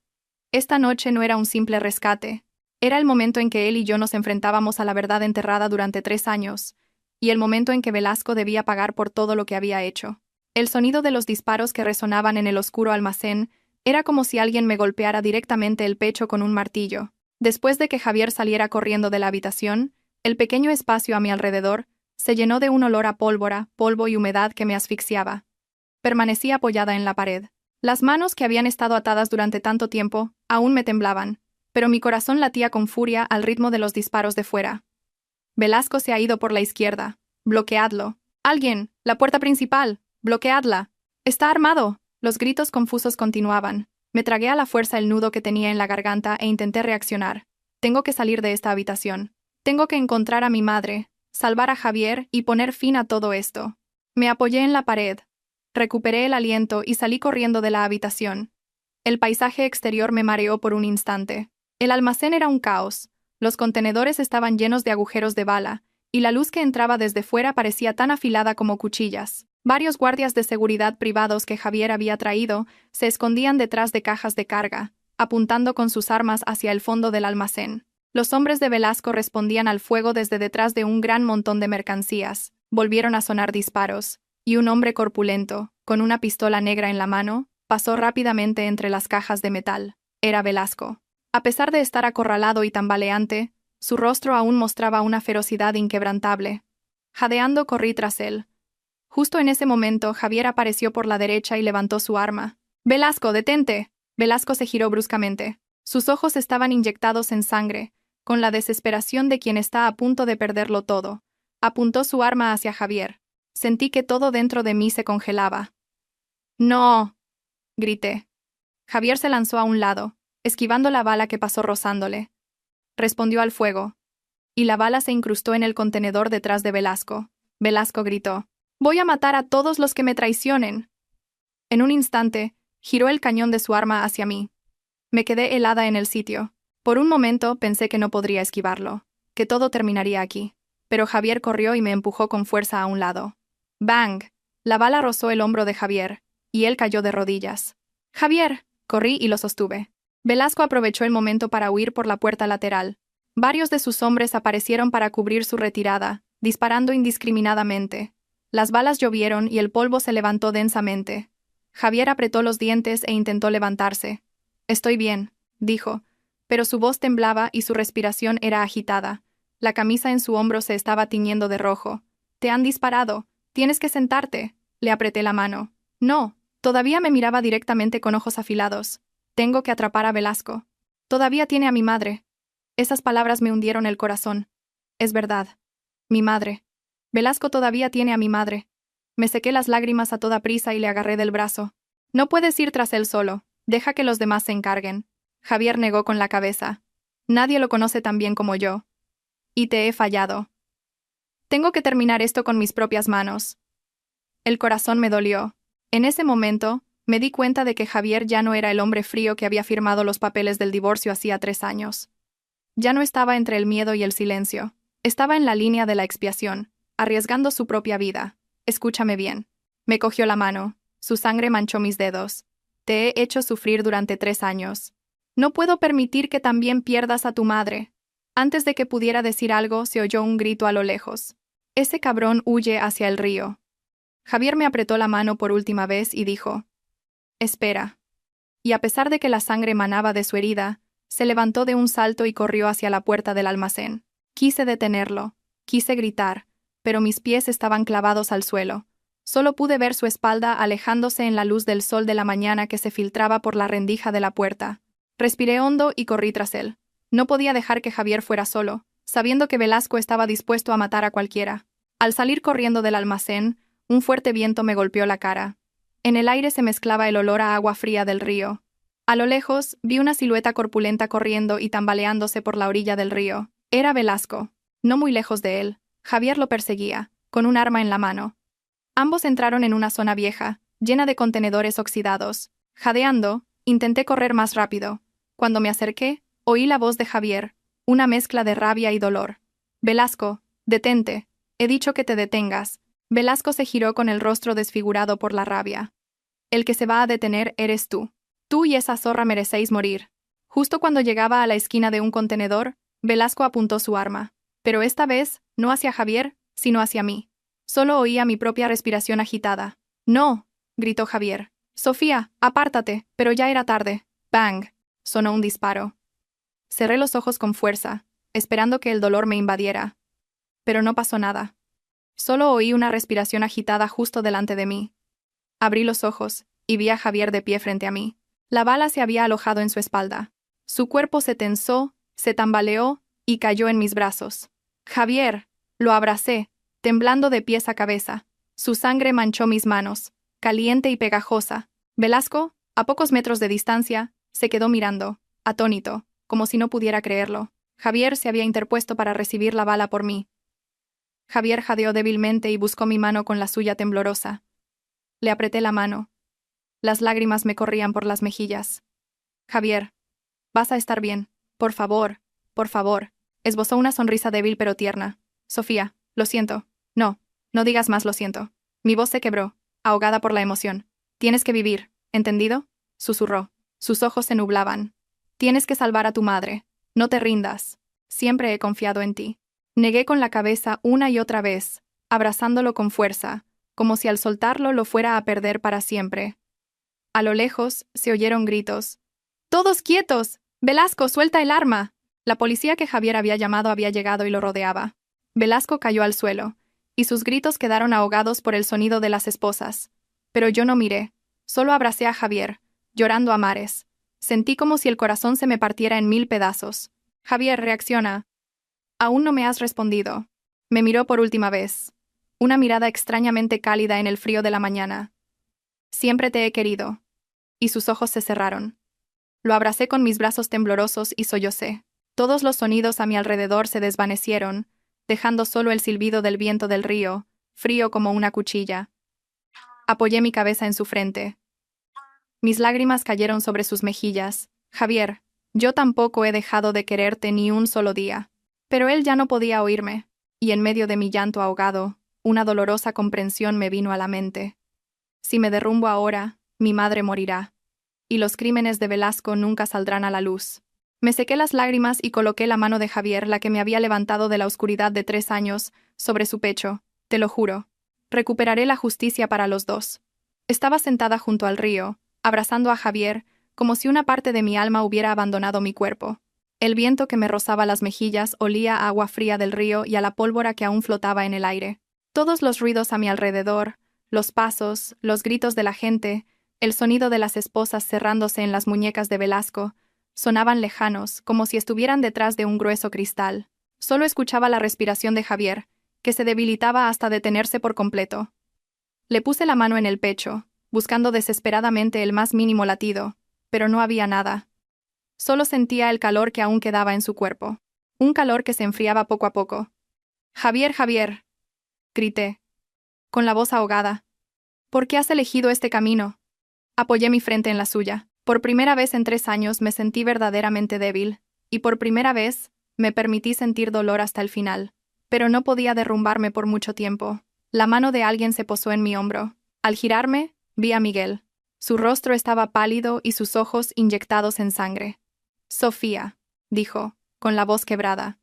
Esta noche no era un simple rescate. Era el momento en que él y yo nos enfrentábamos a la verdad enterrada durante 3 años, y el momento en que Velasco debía pagar por todo lo que había hecho. El sonido de los disparos que resonaban en el oscuro almacén era como si alguien me golpeara directamente el pecho con un martillo. Después de que Javier saliera corriendo de la habitación, el pequeño espacio a mi alrededor se llenó de un olor a pólvora, polvo y humedad que me asfixiaba. Permanecí apoyada en la pared. Las manos que habían estado atadas durante tanto tiempo aún me temblaban, pero mi corazón latía con furia al ritmo de los disparos de fuera. Velasco se ha ido por la izquierda. Bloqueadlo. Alguien, la puerta principal. Bloqueadla. Está armado. Los gritos confusos continuaban. Me tragué a la fuerza el nudo que tenía en la garganta e intenté reaccionar. Tengo que salir de esta habitación. Tengo que encontrar a mi madre, salvar a Javier y poner fin a todo esto. Me apoyé en la pared. Recuperé el aliento y salí corriendo de la habitación. El paisaje exterior me mareó por un instante. El almacén era un caos. Los contenedores estaban llenos de agujeros de bala, y la luz que entraba desde fuera parecía tan afilada como cuchillas. Varios guardias de seguridad privados que Javier había traído se escondían detrás de cajas de carga, apuntando con sus armas hacia el fondo del almacén. Los hombres de Velasco respondían al fuego desde detrás de un gran montón de mercancías. Volvieron a sonar disparos, y un hombre corpulento, con una pistola negra en la mano, pasó rápidamente entre las cajas de metal. Era Velasco. A pesar de estar acorralado y tambaleante, su rostro aún mostraba una ferocidad inquebrantable. Jadeando corrí tras él. Justo en ese momento, Javier apareció por la derecha y levantó su arma. «¡Velasco, detente!». Velasco se giró bruscamente. Sus ojos estaban inyectados en sangre, con la desesperación de quien está a punto de perderlo todo. Apuntó su arma hacia Javier. Sentí que todo dentro de mí se congelaba. «¡No!», grité. Javier se lanzó a un lado, esquivando la bala que pasó rozándole. Respondió al fuego, y la bala se incrustó en el contenedor detrás de Velasco. Velasco gritó: «¡Voy a matar a todos los que me traicionen!». En un instante, giró el cañón de su arma hacia mí. Me quedé helada en el sitio. Por un momento pensé que no podría esquivarlo, que todo terminaría aquí. Pero Javier corrió y me empujó con fuerza a un lado. ¡Bang! La bala rozó el hombro de Javier, y él cayó de rodillas. «¡Javier!». Corrí y lo sostuve. Velasco aprovechó el momento para huir por la puerta lateral. Varios de sus hombres aparecieron para cubrir su retirada, disparando indiscriminadamente. Las balas llovieron y el polvo se levantó densamente. Javier apretó los dientes e intentó levantarse. «Estoy bien», dijo, pero su voz temblaba y su respiración era agitada. La camisa en su hombro se estaba tiñendo de rojo. «Te han disparado. Tienes que sentarte». Le apreté la mano. «No». Todavía me miraba directamente con ojos afilados. «Tengo que atrapar a Velasco. Todavía tiene a mi madre». Esas palabras me hundieron el corazón. Es verdad. Mi madre. Velasco todavía tiene a mi madre. Me sequé las lágrimas a toda prisa y le agarré del brazo. «No puedes ir tras él solo. Deja que los demás se encarguen». Javier negó con la cabeza. «Nadie lo conoce tan bien como yo. Y te he fallado. Tengo que terminar esto con mis propias manos». El corazón me dolió. En ese momento, me di cuenta de que Javier ya no era el hombre frío que había firmado los papeles del divorcio hacía 3 años. Ya no estaba entre el miedo y el silencio. Estaba en la línea de la expiación, arriesgando su propia vida. «Escúchame bien». Me cogió la mano. Su sangre manchó mis dedos. «Te he hecho sufrir durante 3 años. No puedo permitir que también pierdas a tu madre». Antes de que pudiera decir algo, se oyó un grito a lo lejos. «Ese cabrón huye hacia el río». Javier me apretó la mano por última vez y dijo: «Espera». Y a pesar de que la sangre manaba de su herida, se levantó de un salto y corrió hacia la puerta del almacén. Quise detenerlo, quise gritar, pero mis pies estaban clavados al suelo. Solo pude ver su espalda alejándose en la luz del sol de la mañana que se filtraba por la rendija de la puerta. Respiré hondo y corrí tras él. No podía dejar que Javier fuera solo, sabiendo que Velasco estaba dispuesto a matar a cualquiera. Al salir corriendo del almacén, un fuerte viento me golpeó la cara. En el aire se mezclaba el olor a agua fría del río. A lo lejos, vi una silueta corpulenta corriendo y tambaleándose por la orilla del río. Era Velasco. No muy lejos de él, Javier lo perseguía, con un arma en la mano. Ambos entraron en una zona vieja, llena de contenedores oxidados. Jadeando, intenté correr más rápido. Cuando me acerqué, oí la voz de Javier, una mezcla de rabia y dolor. «Velasco, detente. He dicho que te detengas». Velasco se giró con el rostro desfigurado por la rabia. «El que se va a detener eres tú. Tú y esa zorra merecéis morir». Justo cuando llegaba a la esquina de un contenedor, Velasco apuntó su arma. Pero esta vez, no hacia Javier, sino hacia mí. Solo oía mi propia respiración agitada. «No», gritó Javier. «Sofía, apártate», pero ya era tarde. «Bang», sonó un disparo. Cerré los ojos con fuerza, esperando que el dolor me invadiera. Pero no pasó nada. Solo oí una respiración agitada justo delante de mí. Abrí los ojos, y vi a Javier de pie frente a mí. La bala se había alojado en su espalda. Su cuerpo se tensó, se tambaleó, y cayó en mis brazos. «Javier», lo abracé, temblando de pies a cabeza. Su sangre manchó mis manos, caliente y pegajosa. Velasco, a pocos metros de distancia, se quedó mirando, atónito, como si no pudiera creerlo. Javier se había interpuesto para recibir la bala por mí. Javier jadeó débilmente y buscó mi mano con la suya temblorosa. Le apreté la mano. Las lágrimas me corrían por las mejillas. «Javier, vas a estar bien. Por favor, por favor». Esbozó una sonrisa débil pero tierna. «Sofía, lo siento. No, no digas más lo siento». Mi voz se quebró, ahogada por la emoción. «Tienes que vivir, ¿entendido?», susurró. Sus ojos se nublaban. «Tienes que salvar a tu madre. No te rindas. Siempre he confiado en ti». Negué con la cabeza una y otra vez, abrazándolo con fuerza, como si al soltarlo lo fuera a perder para siempre. A lo lejos se oyeron gritos. «¡Todos quietos! Velasco, suelta el arma!». La policía que Javier había llamado había llegado y lo rodeaba. Velasco cayó al suelo, y sus gritos quedaron ahogados por el sonido de las esposas. Pero yo no miré, solo abracé a Javier, llorando a mares. Sentí como si el corazón se me partiera en 1000 pedazos. «Javier, reacciona». «Aún no me has respondido». Me miró por última vez. Una mirada extrañamente cálida en el frío de la mañana. «Siempre te he querido». Y sus ojos se cerraron. Lo abracé con mis brazos temblorosos y sollocé. Todos los sonidos a mi alrededor se desvanecieron, dejando solo el silbido del viento del río, frío como una cuchilla. Apoyé mi cabeza en su frente. Mis lágrimas cayeron sobre sus mejillas. «Javier, yo tampoco he dejado de quererte ni un solo día». Pero él ya no podía oírme, y en medio de mi llanto ahogado, una dolorosa comprensión me vino a la mente. Si me derrumbo ahora, mi madre morirá, y los crímenes de Velasco nunca saldrán a la luz. Me sequé las lágrimas y coloqué la mano de Javier, la que me había levantado de la oscuridad de 3 años, sobre su pecho. «Te lo juro. Recuperaré la justicia para los dos». Estaba sentada junto al río, abrazando a Javier, como si una parte de mi alma hubiera abandonado mi cuerpo. El viento que me rozaba las mejillas olía a agua fría del río y a la pólvora que aún flotaba en el aire. Todos los ruidos a mi alrededor, los pasos, los gritos de la gente, el sonido de las esposas cerrándose en las muñecas de Velasco, sonaban lejanos, como si estuvieran detrás de un grueso cristal. Solo escuchaba la respiración de Javier, que se debilitaba hasta detenerse por completo. Le puse la mano en el pecho, buscando desesperadamente el más mínimo latido, pero no había nada. Solo sentía el calor que aún quedaba en su cuerpo. Un calor que se enfriaba poco a poco. «Javier, Javier», grité, con la voz ahogada. «¿Por qué has elegido este camino?». Apoyé mi frente en la suya. Por primera vez en 3 años me sentí verdaderamente débil, y por primera vez me permití sentir dolor hasta el final. Pero no podía derrumbarme por mucho tiempo. La mano de alguien se posó en mi hombro. Al girarme, vi a Miguel. Su rostro estaba pálido y sus ojos inyectados en sangre. «Sofía», dijo, con la voz quebrada.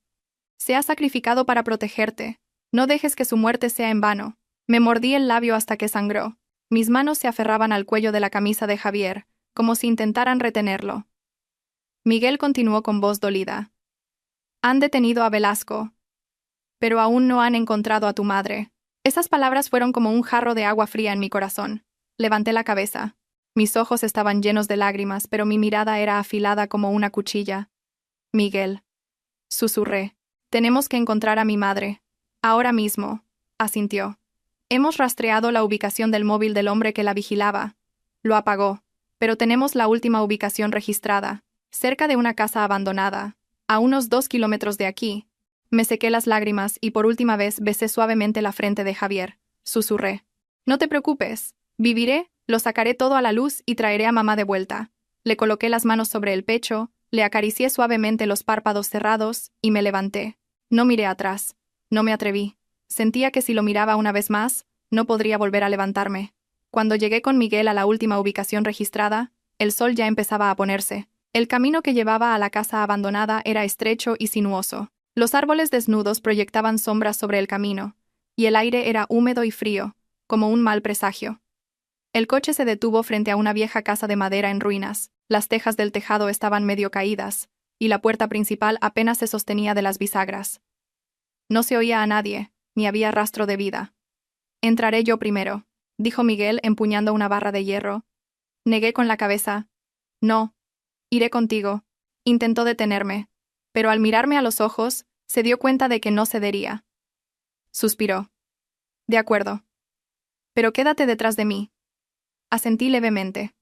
«Se ha sacrificado para protegerte. No dejes que su muerte sea en vano». Me mordí el labio hasta que sangró. Mis manos se aferraban al cuello de la camisa de Javier, como si intentaran retenerlo. Miguel continuó con voz dolida. «Han detenido a Velasco, pero aún no han encontrado a tu madre». Esas palabras fueron como un jarro de agua fría en mi corazón. Levanté la cabeza. Mis ojos estaban llenos de lágrimas, pero mi mirada era afilada como una cuchilla. «Miguel», susurré, «tenemos que encontrar a mi madre. Ahora mismo», asintió. «Hemos rastreado la ubicación del móvil del hombre que la vigilaba. Lo apagó, pero tenemos la última ubicación registrada, cerca de una casa abandonada, a unos 2 kilómetros de aquí. Me sequé las lágrimas y por última vez besé suavemente la frente de Javier. Susurré. No te preocupes, viviré, lo sacaré todo a la luz y traeré a mamá de vuelta. Le coloqué las manos sobre el pecho, le acaricié suavemente los párpados cerrados y me levanté. No miré atrás. No me atreví. Sentía que si lo miraba una vez más, no podría volver a levantarme. Cuando llegué con Miguel a la última ubicación registrada, el sol ya empezaba a ponerse. El camino que llevaba a la casa abandonada era estrecho y sinuoso. Los árboles desnudos proyectaban sombras sobre el camino, y el aire era húmedo y frío, como un mal presagio. El coche se detuvo frente a una vieja casa de madera en ruinas, las tejas del tejado estaban medio caídas, y la puerta principal apenas se sostenía de las bisagras. No se oía a nadie, ni había rastro de vida. Entraré yo primero, dijo Miguel empuñando una barra de hierro. Negué con la cabeza. No. Iré contigo. Intentó detenerme, pero al mirarme a los ojos, se dio cuenta de que no cedería. Suspiró. De acuerdo. Pero quédate detrás de mí. Asentí levemente.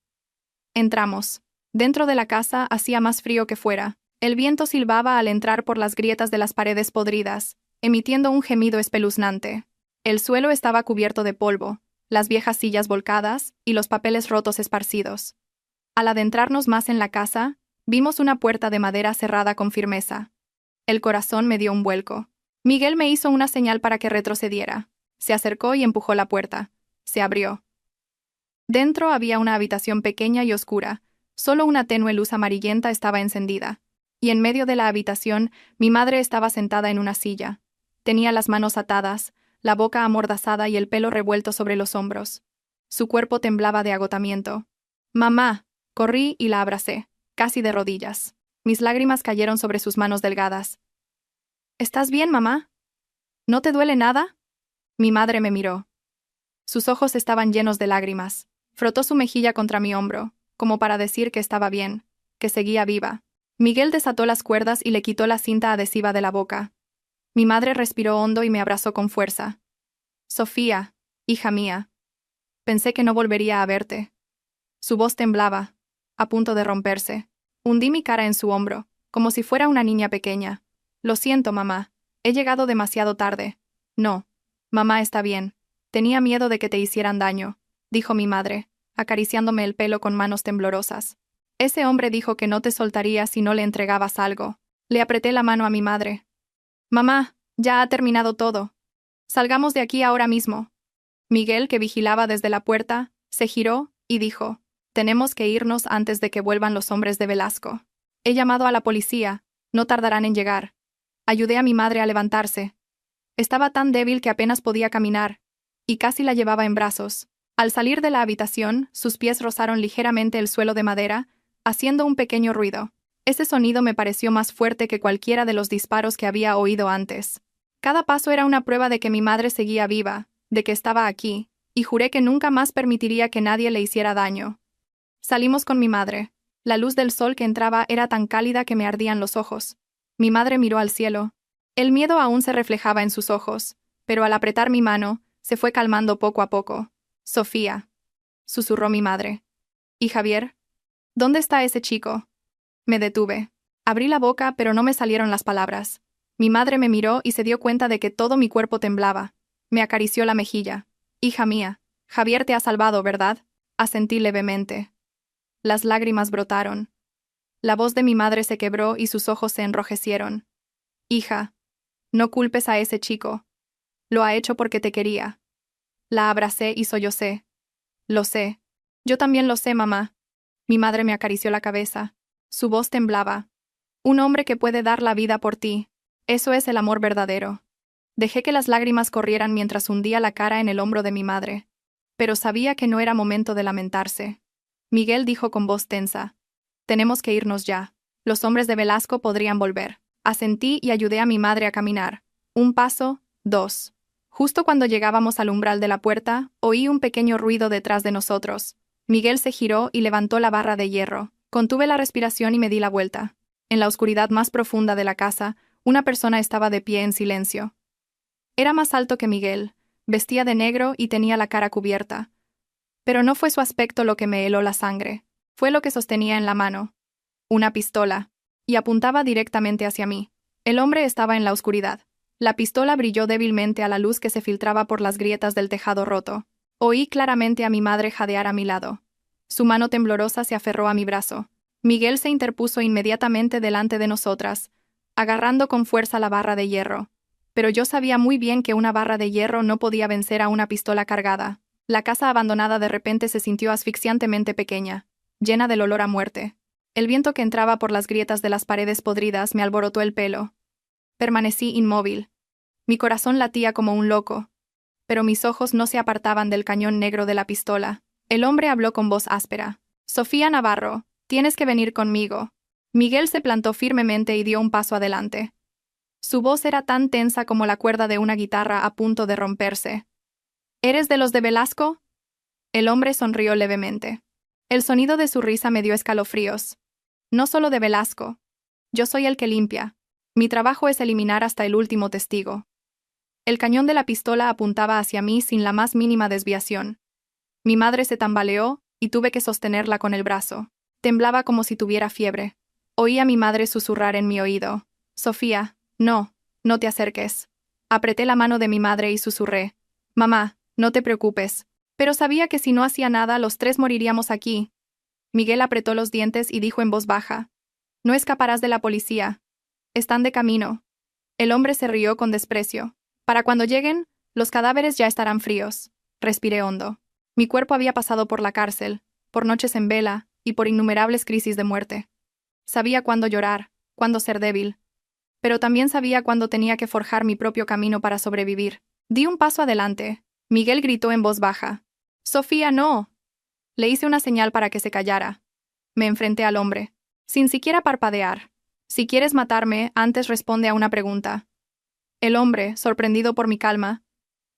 Entramos. Dentro de la casa hacía más frío que fuera. El viento silbaba al entrar por las grietas de las paredes podridas, emitiendo un gemido espeluznante. El suelo estaba cubierto de polvo, las viejas sillas volcadas y los papeles rotos esparcidos. Al adentrarnos más en la casa, vimos una puerta de madera cerrada con firmeza. El corazón me dio un vuelco. Miguel me hizo una señal para que retrocediera. Se acercó y empujó la puerta. Se abrió. Dentro había una habitación pequeña y oscura. Solo una tenue luz amarillenta estaba encendida. Y en medio de la habitación, mi madre estaba sentada en una silla. Tenía las manos atadas, la boca amordazada y el pelo revuelto sobre los hombros. Su cuerpo temblaba de agotamiento. «Mamá», corrí y la abracé, casi de rodillas. Mis lágrimas cayeron sobre sus manos delgadas. «¿Estás bien, mamá? ¿No te duele nada?» Mi madre me miró. Sus ojos estaban llenos de lágrimas. Frotó su mejilla contra mi hombro, como para decir que estaba bien, que seguía viva. Miguel desató las cuerdas y le quitó la cinta adhesiva de la boca. Mi madre respiró hondo y me abrazó con fuerza. «Sofía, hija mía. Pensé que no volvería a verte». Su voz temblaba, a punto de romperse. Hundí mi cara en su hombro, como si fuera una niña pequeña. «Lo siento, mamá. He llegado demasiado tarde». «No. Mamá está bien. Tenía miedo de que te hicieran daño», dijo mi madre, acariciándome el pelo con manos temblorosas. «Ese hombre dijo que no te soltaría si no le entregabas algo». Le apreté la mano a mi madre. «Mamá, ya ha terminado todo. Salgamos de aquí ahora mismo». Miguel, que vigilaba desde la puerta, se giró y dijo: «Tenemos que irnos antes de que vuelvan los hombres de Velasco. He llamado a la policía, no tardarán en llegar». Ayudé a mi madre a levantarse. Estaba tan débil que apenas podía caminar, y casi la llevaba en brazos. Al salir de la habitación, sus pies rozaron ligeramente el suelo de madera, haciendo un pequeño ruido. Ese sonido me pareció más fuerte que cualquiera de los disparos que había oído antes. Cada paso era una prueba de que mi madre seguía viva, de que estaba aquí, y juré que nunca más permitiría que nadie le hiciera daño. Salimos con mi madre. La luz del sol que entraba era tan cálida que me ardían los ojos. Mi madre miró al cielo. El miedo aún se reflejaba en sus ojos, pero al apretar mi mano, se fue calmando poco a poco. «Sofía», susurró mi madre. «¿Y Javier? ¿Dónde está ese chico?» Me detuve. Abrí la boca, pero no me salieron las palabras. Mi madre me miró y se dio cuenta de que todo mi cuerpo temblaba. Me acarició la mejilla. «Hija mía, Javier te ha salvado, ¿verdad?» Asentí levemente. Las lágrimas brotaron. La voz de mi madre se quebró y sus ojos se enrojecieron. «Hija, no culpes a ese chico. Lo ha hecho porque te quería». La abracé y sollocé. «Lo sé. Yo también lo sé, mamá». Mi madre me acarició la cabeza. Su voz temblaba. «Un hombre que puede dar la vida por ti. Eso es el amor verdadero». Dejé que las lágrimas corrieran mientras hundía la cara en el hombro de mi madre. Pero sabía que no era momento de lamentarse. Miguel dijo con voz tensa: «Tenemos que irnos ya. Los hombres de Velasco podrían volver». Asentí y ayudé a mi madre a caminar. Un paso, dos. Justo cuando llegábamos al umbral de la puerta, oí un pequeño ruido detrás de nosotros. Miguel se giró y levantó la barra de hierro. Contuve la respiración y me di la vuelta. En la oscuridad más profunda de la casa, una persona estaba de pie en silencio. Era más alto que Miguel, vestía de negro y tenía la cara cubierta. Pero no fue su aspecto lo que me heló la sangre. Fue lo que sostenía en la mano. Una pistola. Y apuntaba directamente hacia mí. El hombre estaba en la oscuridad. La pistola brilló débilmente a la luz que se filtraba por las grietas del tejado roto. Oí claramente a mi madre jadear a mi lado. Su mano temblorosa se aferró a mi brazo. Miguel se interpuso inmediatamente delante de nosotras, agarrando con fuerza la barra de hierro. Pero yo sabía muy bien que una barra de hierro no podía vencer a una pistola cargada. La casa abandonada de repente se sintió asfixiantemente pequeña, llena del olor a muerte. El viento que entraba por las grietas de las paredes podridas me alborotó el pelo. Permanecí inmóvil. Mi corazón latía como un loco. Pero mis ojos no se apartaban del cañón negro de la pistola. El hombre habló con voz áspera. «Sofía Navarro, tienes que venir conmigo». Miguel se plantó firmemente y dio un paso adelante. Su voz era tan tensa como la cuerda de una guitarra a punto de romperse. «¿Eres de los de Velasco?» El hombre sonrió levemente. El sonido de su risa me dio escalofríos. «No solo de Velasco. Yo soy el que limpia. Mi trabajo es eliminar hasta el último testigo». El cañón de la pistola apuntaba hacia mí sin la más mínima desviación. Mi madre se tambaleó y tuve que sostenerla con el brazo. Temblaba como si tuviera fiebre. Oí a mi madre susurrar en mi oído. «Sofía, no te acerques». Apreté la mano de mi madre y susurré. «Mamá, no te preocupes». Pero sabía que si no hacía nada, los tres moriríamos aquí. Miguel apretó los dientes y dijo en voz baja. «No escaparás de la policía. Están de camino». El hombre se rió con desprecio. «Para cuando lleguen, los cadáveres ya estarán fríos». Respiré hondo. Mi cuerpo había pasado por la cárcel, por noches en vela y por innumerables crisis de muerte. Sabía cuándo llorar, cuándo ser débil. Pero también sabía cuándo tenía que forjar mi propio camino para sobrevivir. Di un paso adelante. Miguel gritó en voz baja. «Sofía, no». Le hice una señal para que se callara. Me enfrenté al hombre, sin siquiera parpadear. «Si quieres matarme, antes responde a una pregunta». El hombre, sorprendido por mi calma,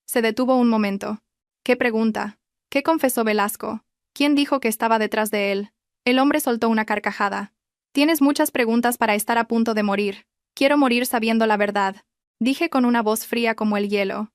se detuvo un momento. «¿Qué pregunta? ¿Qué confesó Velasco? ¿Quién dijo que estaba detrás de él?» El hombre soltó una carcajada. «Tienes muchas preguntas para estar a punto de morir. Quiero morir sabiendo la verdad», dije con una voz fría como el hielo.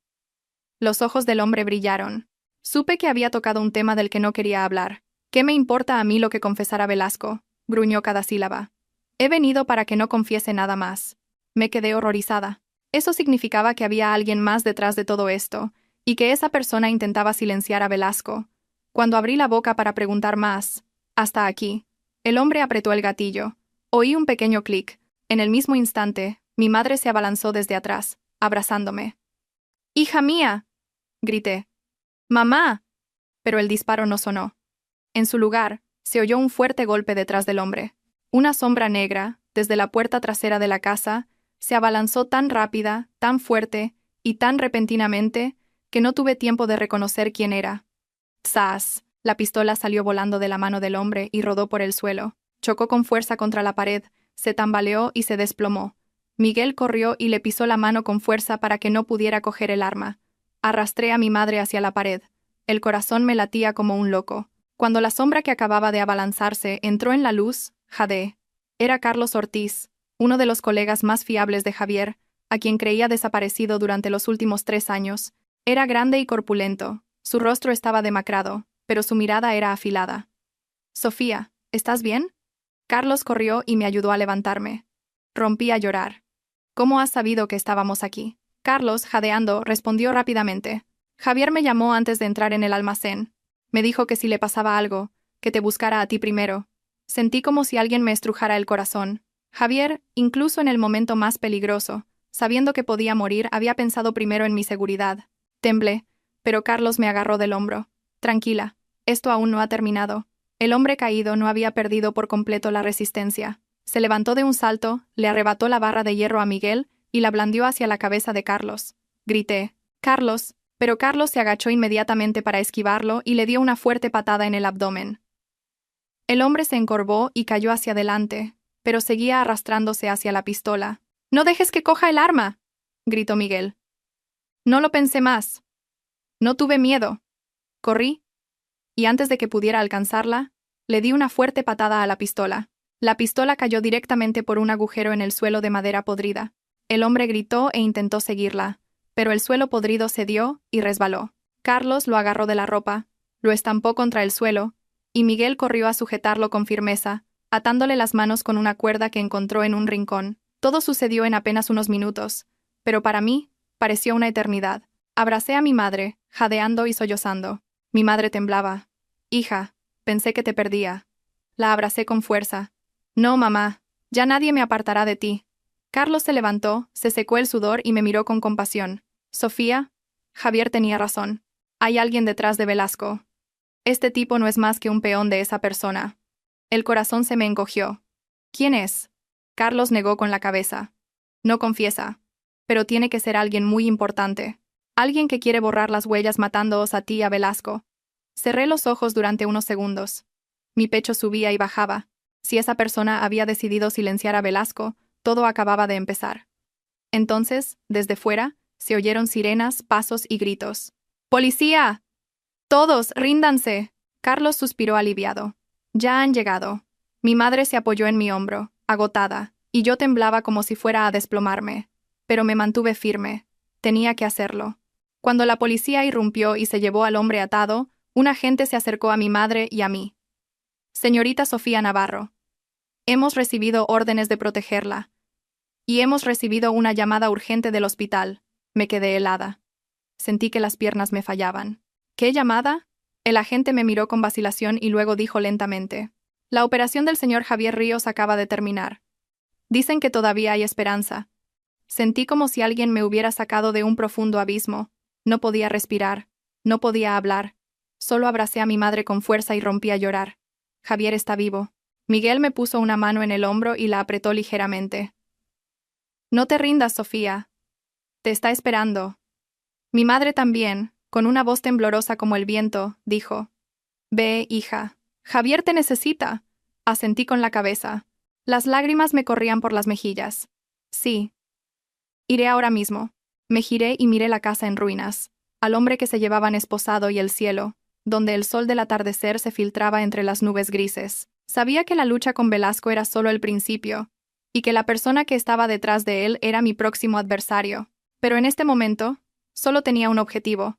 Los ojos del hombre brillaron. Supe que había tocado un tema del que no quería hablar. «¿Qué me importa a mí lo que confesara Velasco?», gruñó cada sílaba. «He venido para que no confiese nada más». Me quedé horrorizada. Eso significaba que había alguien más detrás de todo esto, y que esa persona intentaba silenciar a Velasco. Cuando abrí la boca para preguntar más, «Hasta aquí». El hombre apretó el gatillo. Oí un pequeño clic. En el mismo instante, mi madre se abalanzó desde atrás, abrazándome. «¡Hija mía!», grité. «¡Mamá!». Pero el disparo no sonó. En su lugar, se oyó un fuerte golpe detrás del hombre. Una sombra negra, desde la puerta trasera de la casa, se abalanzó tan rápida, tan fuerte y tan repentinamente que no tuve tiempo de reconocer quién era. ¡Zas! La pistola salió volando de la mano del hombre y rodó por el suelo. Chocó con fuerza contra la pared, se tambaleó y se desplomó. Miguel corrió y le pisó la mano con fuerza para que no pudiera coger el arma. Arrastré a mi madre hacia la pared. El corazón me latía como un loco. Cuando la sombra que acababa de abalanzarse entró en la luz, jadeé. Era Carlos Ortiz, uno de los colegas más fiables de Javier, a quien creía desaparecido durante los últimos 3 años. Era grande y corpulento. Su rostro estaba demacrado, pero su mirada era afilada. «Sofía, ¿estás bien?». Carlos corrió y me ayudó a levantarme. Rompí a llorar. «¿Cómo has sabido que estábamos aquí?». Carlos, jadeando, respondió rápidamente. «Javier me llamó antes de entrar en el almacén. Me dijo que si le pasaba algo, que te buscara a ti primero». Sentí como si alguien me estrujara el corazón. Javier, incluso en el momento más peligroso, sabiendo que podía morir, había pensado primero en mi seguridad. Temblé, pero Carlos me agarró del hombro. «Tranquila, esto aún no ha terminado». El hombre caído no había perdido por completo la resistencia. Se levantó de un salto, le arrebató la barra de hierro a Miguel y la blandió hacia la cabeza de Carlos. Grité, «¡Carlos!», pero Carlos se agachó inmediatamente para esquivarlo y le dio una fuerte patada en el abdomen. El hombre se encorvó y cayó hacia adelante, pero seguía arrastrándose hacia la pistola. «¡No dejes que coja el arma!», gritó Miguel. No lo pensé más. No tuve miedo. Corrí, y antes de que pudiera alcanzarla, le di una fuerte patada a la pistola. La pistola cayó directamente por un agujero en el suelo de madera podrida. El hombre gritó e intentó seguirla, pero el suelo podrido cedió y resbaló. Carlos lo agarró de la ropa, lo estampó contra el suelo, y Miguel corrió a sujetarlo con firmeza, atándole las manos con una cuerda que encontró en un rincón. Todo sucedió en apenas unos minutos, pero para mí, pareció una eternidad. Abracé a mi madre, jadeando y sollozando. Mi madre temblaba. Hija, pensé que te perdía. La abracé con fuerza. No, mamá, ya nadie me apartará de ti. Carlos se levantó, se secó el sudor y me miró con compasión. Sofía, Javier tenía razón. Hay alguien detrás de Velasco. Este tipo no es más que un peón de esa persona. El corazón se me encogió. ¿Quién es? Carlos negó con la cabeza. No confiesa. Pero tiene que ser alguien muy importante. Alguien que quiere borrar las huellas matándoos a ti y a Velasco. Cerré los ojos durante unos segundos. Mi pecho subía y bajaba. Si esa persona había decidido silenciar a Velasco, todo acababa de empezar. Entonces, desde fuera, se oyeron sirenas, pasos y gritos. ¡Policía! ¡Todos, ríndanse! Carlos suspiró aliviado. Ya han llegado. Mi madre se apoyó en mi hombro, agotada, y yo temblaba como si fuera a desplomarme. Pero me mantuve firme. Tenía que hacerlo. Cuando la policía irrumpió y se llevó al hombre atado, un agente se acercó a mi madre y a mí. Señorita Sofía Navarro. Hemos recibido órdenes de protegerla. Y hemos recibido una llamada urgente del hospital. Me quedé helada. Sentí que las piernas me fallaban. ¿Qué llamada? El agente me miró con vacilación y luego dijo lentamente. La operación del señor Javier Ríos acaba de terminar. Dicen que todavía hay esperanza. Sentí como si alguien me hubiera sacado de un profundo abismo. No podía respirar. No podía hablar. Solo abracé a mi madre con fuerza y rompí a llorar. Javier está vivo. Miguel me puso una mano en el hombro y la apretó ligeramente. No te rindas, Sofía. Te está esperando. Mi madre también, con una voz temblorosa como el viento, dijo. Ve, hija. Javier te necesita. Asentí con la cabeza. Las lágrimas me corrían por las mejillas. Sí. Iré ahora mismo. Me giré y miré la casa en ruinas, al hombre que se llevaban esposado y el cielo, donde el sol del atardecer se filtraba entre las nubes grises. Sabía que la lucha con Velasco era solo el principio, y que la persona que estaba detrás de él era mi próximo adversario. Pero en este momento, solo tenía un objetivo: